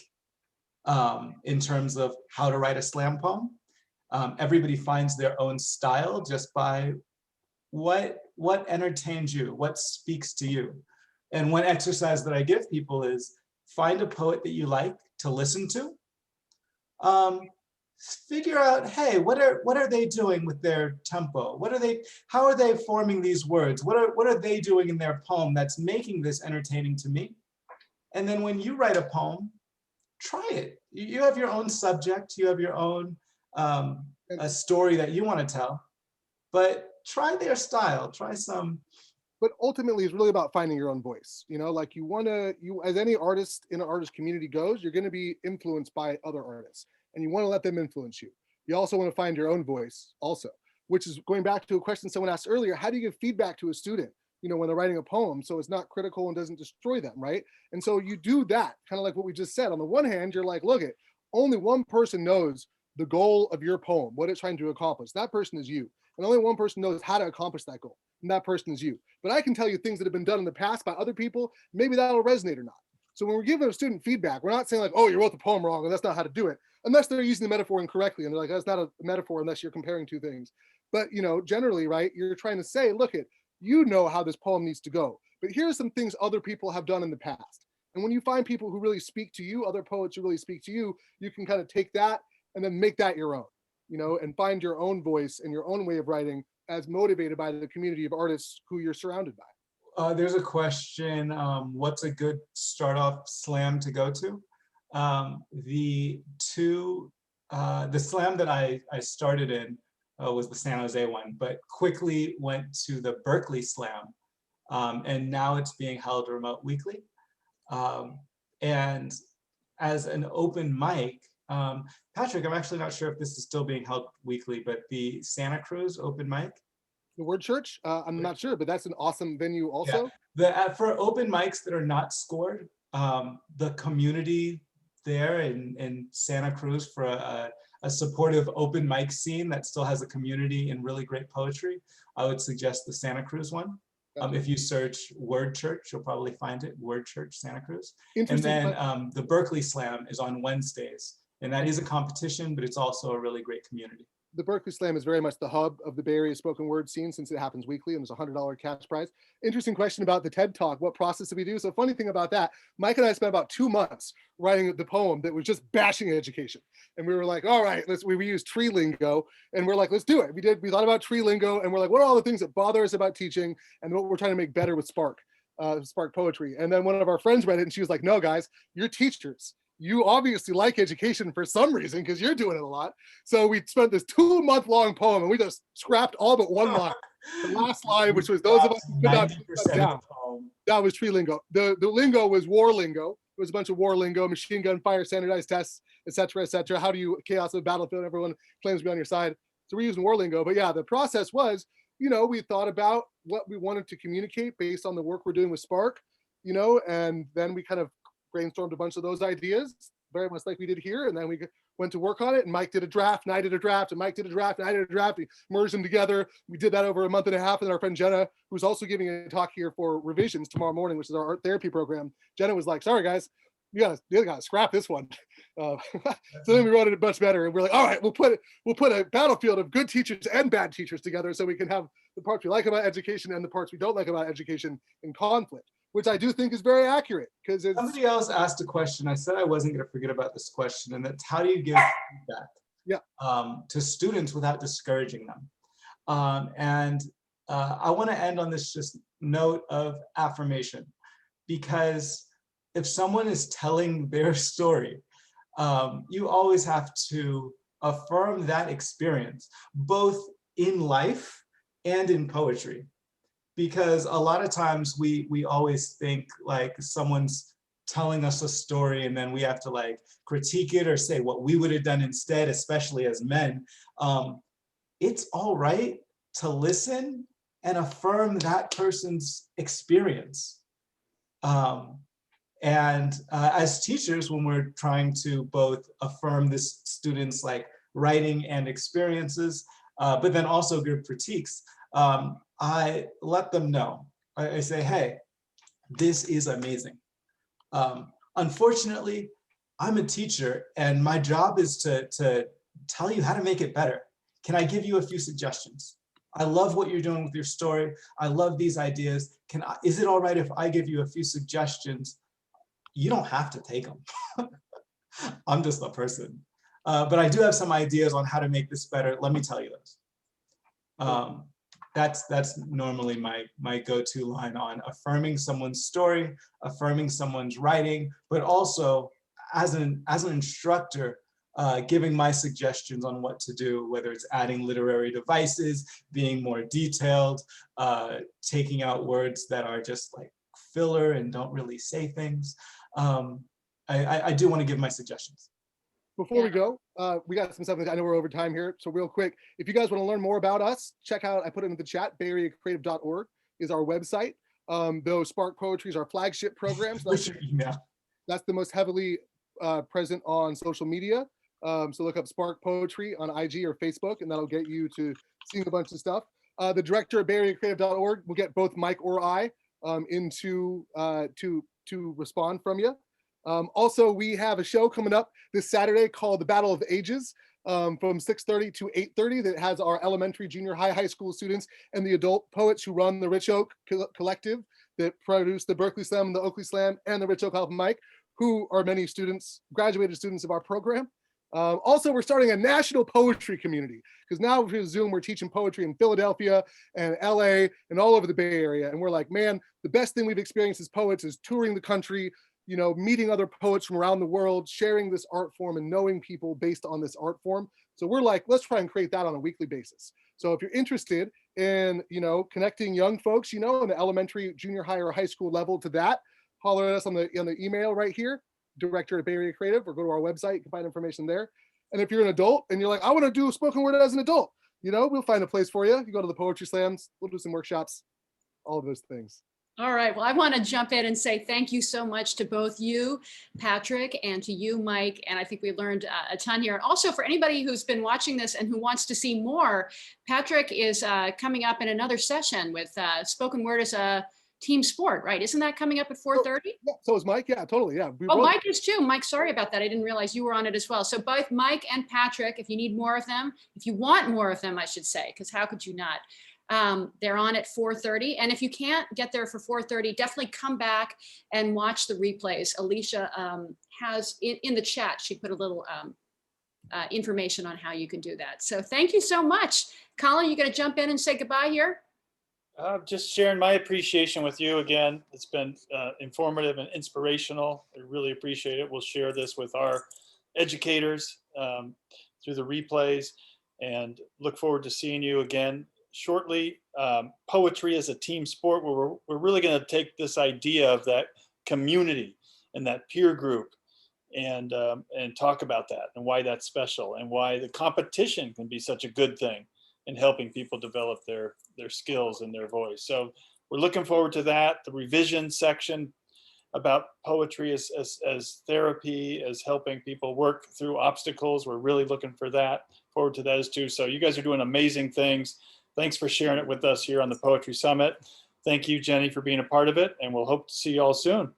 in terms of how to write a slam poem. Everybody finds their own style just by what entertains you, what speaks to you. And one exercise that I give people is find a poet that you like to listen to. Figure out, hey, what are they doing with their tempo? How are they forming these words? What are they doing in their poem that's making this entertaining to me? And then when you write a poem, try it. You have your own subject, you have your own a story that you want to tell, but try their style, try some. But ultimately, it's really about finding your own voice. You know, like you as any artist in an artist community goes, you're going to be influenced by other artists, and you want to let them influence you. You also want to find your own voice also, which is going back to a question someone asked earlier. How do you give feedback to a student, you know, when they're writing a poem so it's not critical and doesn't destroy them, right? And so you do that, kind of like what we just said. On the one hand, you're like, look, only one person knows the goal of your poem, what it's trying to accomplish. That person is you. And only one person knows how to accomplish that goal, and that person is you. But I can tell you things that have been done in the past by other people, maybe that'll resonate or not. So when we're giving a student feedback, we're not saying like, oh, you wrote the poem wrong, and that's not how to do it, unless they're using the metaphor incorrectly, and they're like, that's not a metaphor unless you're comparing two things. But, you know, generally, right, you're trying to say, look, you know how this poem needs to go, but here's some things other people have done in the past. And when you find people who really speak to you, other poets who really speak to you, you can kind of take that and then make that your own, you know, and find your own voice and your own way of writing as motivated by the community of artists who you're surrounded by. There's a question, what's a good start-off slam to go to? The slam that I started in was the San Jose one, but quickly went to the Berkeley Slam, and now it's being held remote weekly. And as an open mic, Patrick, I'm actually not sure if this is still being held weekly, but the Santa Cruz open mic. The Word Church? I'm not sure, but that's an awesome venue also. Yeah. For open mics that are not scored, the community there in Santa Cruz for a supportive open mic scene that still has a community and really great poetry, I would suggest the Santa Cruz one. If you search Word Church, you'll probably find it, Word Church, Santa Cruz. And then the Berkeley Slam is on Wednesdays. And that is a competition, but it's also a really great community. The Berkeley Slam is very much the hub of the Bay Area spoken word scene since it happens weekly and there's a $100 cash prize. Interesting question about the TED Talk. What process do we do? So funny thing about that, Mike and I spent about 2 months writing the poem that was just bashing education. And we were like, all right, we used tree lingo, and we're like, let's do it. We thought about tree lingo, and we're like, what are all the things that bother us about teaching and what we're trying to make better with SPARC Poetry. And then one of our friends read it and she was like, no guys, you're teachers. You obviously like education for some reason because you're doing it a lot. So we spent this 2-month-long poem and we just scrapped all but one line. The last line, which was those of us who could not put that down, that was tree lingo. The lingo was war lingo. It was a bunch of war lingo, machine gun fire, standardized tests, etc., etc. How do you chaos of the battlefield? Everyone claims to be on your side. So we're using war lingo. But yeah, the process was we thought about what we wanted to communicate based on the work we're doing with SPARC, and then we kind of brainstormed a bunch of those ideas, very much like we did here. And then we went to work on it, and Mike did a draft, and I did a draft, and Mike did a draft, and I did a draft. We merged them together. We did that over a month and a half. And our friend Jenna, who's also giving a talk here for revisions tomorrow morning, which is our art therapy program, Jenna was like, sorry, guys, you gotta scrap this one. So then we wrote it much better, and we're like, all right, we'll put a battlefield of good teachers and bad teachers together, so we can have the parts we like about education and the parts we don't like about education in conflict, which I do think is very accurate, because it's Somebody else asked a question. I said I wasn't going to forget about this question, and that's how do you give feedback to students without discouraging them? I want to end on this just note of affirmation, because if someone is telling their story, you always have to affirm that experience, both in life and in poetry. Because a lot of times we always think like someone's telling us a story and then we have to like critique it or say what we would have done instead, especially as men. It's all right to listen and affirm that person's experience. As teachers, when we're trying to both affirm this students' like writing and experiences, but then also give critiques, I let them know. I say, hey, this is amazing. Unfortunately, I'm a teacher and my job is to tell you how to make it better. Can I give you a few suggestions? I love what you're doing with your story. I love these ideas. Is it all right if I give you a few suggestions? You don't have to take them. I'm just a person. But I do have some ideas on how to make this better. Let me tell you those. That's normally my go-to line on affirming someone's story, affirming someone's writing, but also as an instructor, giving my suggestions on what to do, whether it's adding literary devices, being more detailed, taking out words that are just like filler and don't really say things. I do want to give my suggestions. Before we go, we got some stuff that I know we're over time here. So real quick, if you guys want to learn more about us, check out, I put it in the chat, bayareacreative.org is our website. Though SPARC Poetry is our flagship program. So What's your email? that's the most heavily present on social media. So look up SPARC Poetry on IG or Facebook, and that'll get you to seeing a bunch of stuff. The director of bayareacreative.org will get both Mike or I into to respond from you. Also, we have a show coming up this Saturday called The Battle of the Ages from 6:30 to 8:30 that has our elementary, junior high, high school students and the adult poets who run the Rich Oak Collective that produce the Berkeley Slam, the Oakley Slam, and the Rich Oak Album Mic, who are many students, graduated students of our program. Also, we're starting a national poetry community, because now with Zoom, we're teaching poetry in Philadelphia and LA and all over the Bay Area. And we're like, man, the best thing we've experienced as poets is touring the country, meeting other poets from around the world, sharing this art form and knowing people based on this art form. So we're like, let's try and create that on a weekly basis. So if you're interested in, connecting young folks, in the elementary, junior high, or high school level to that, holler at us on the email right here, director at Bay Area Creative, or go to our website, you can find information there. And if you're an adult and you're like, I want to do spoken word as an adult, we'll find a place for you. You go to the poetry slams, we'll do some workshops, all of those things. All right. Well, I want to jump in and say thank you so much to both you, Patrick, and to you, Mike. And I think we learned a ton here. And also for anybody who's been watching this and who wants to see more, Patrick is coming up in another session with spoken word as a team sport, right? Isn't that coming up at 4:30? Yeah, so is Mike. Yeah, totally. Yeah. Mike is too. Mike, sorry about that. I didn't realize you were on it as well. So both Mike and Patrick, if you need more of them, if you want more of them, I should say, because how could you not? They're on at 4:30. And if you can't get there for 4:30, definitely come back and watch the replays. Alicia has in the chat, she put a little information on how you can do that. So thank you so much. Colin, you going to jump in and say goodbye here? Just sharing my appreciation with you again. It's been informative and inspirational. I really appreciate it. We'll share this with our educators through the replays, and look forward to seeing you again shortly. Poetry is a team sport where we're really going to take this idea of that community and that peer group and talk about that and why that's special and why the competition can be such a good thing. in helping people develop their skills and their voice. So we're looking forward to that. The revision section about poetry as therapy, as helping people work through obstacles. We're really looking forward to those too. So you guys are doing amazing things. Thanks for sharing it with us here on the Poetry Summit. Thank you, Jenny, for being a part of it, and we'll hope to see you all soon.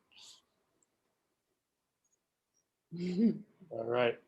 All right.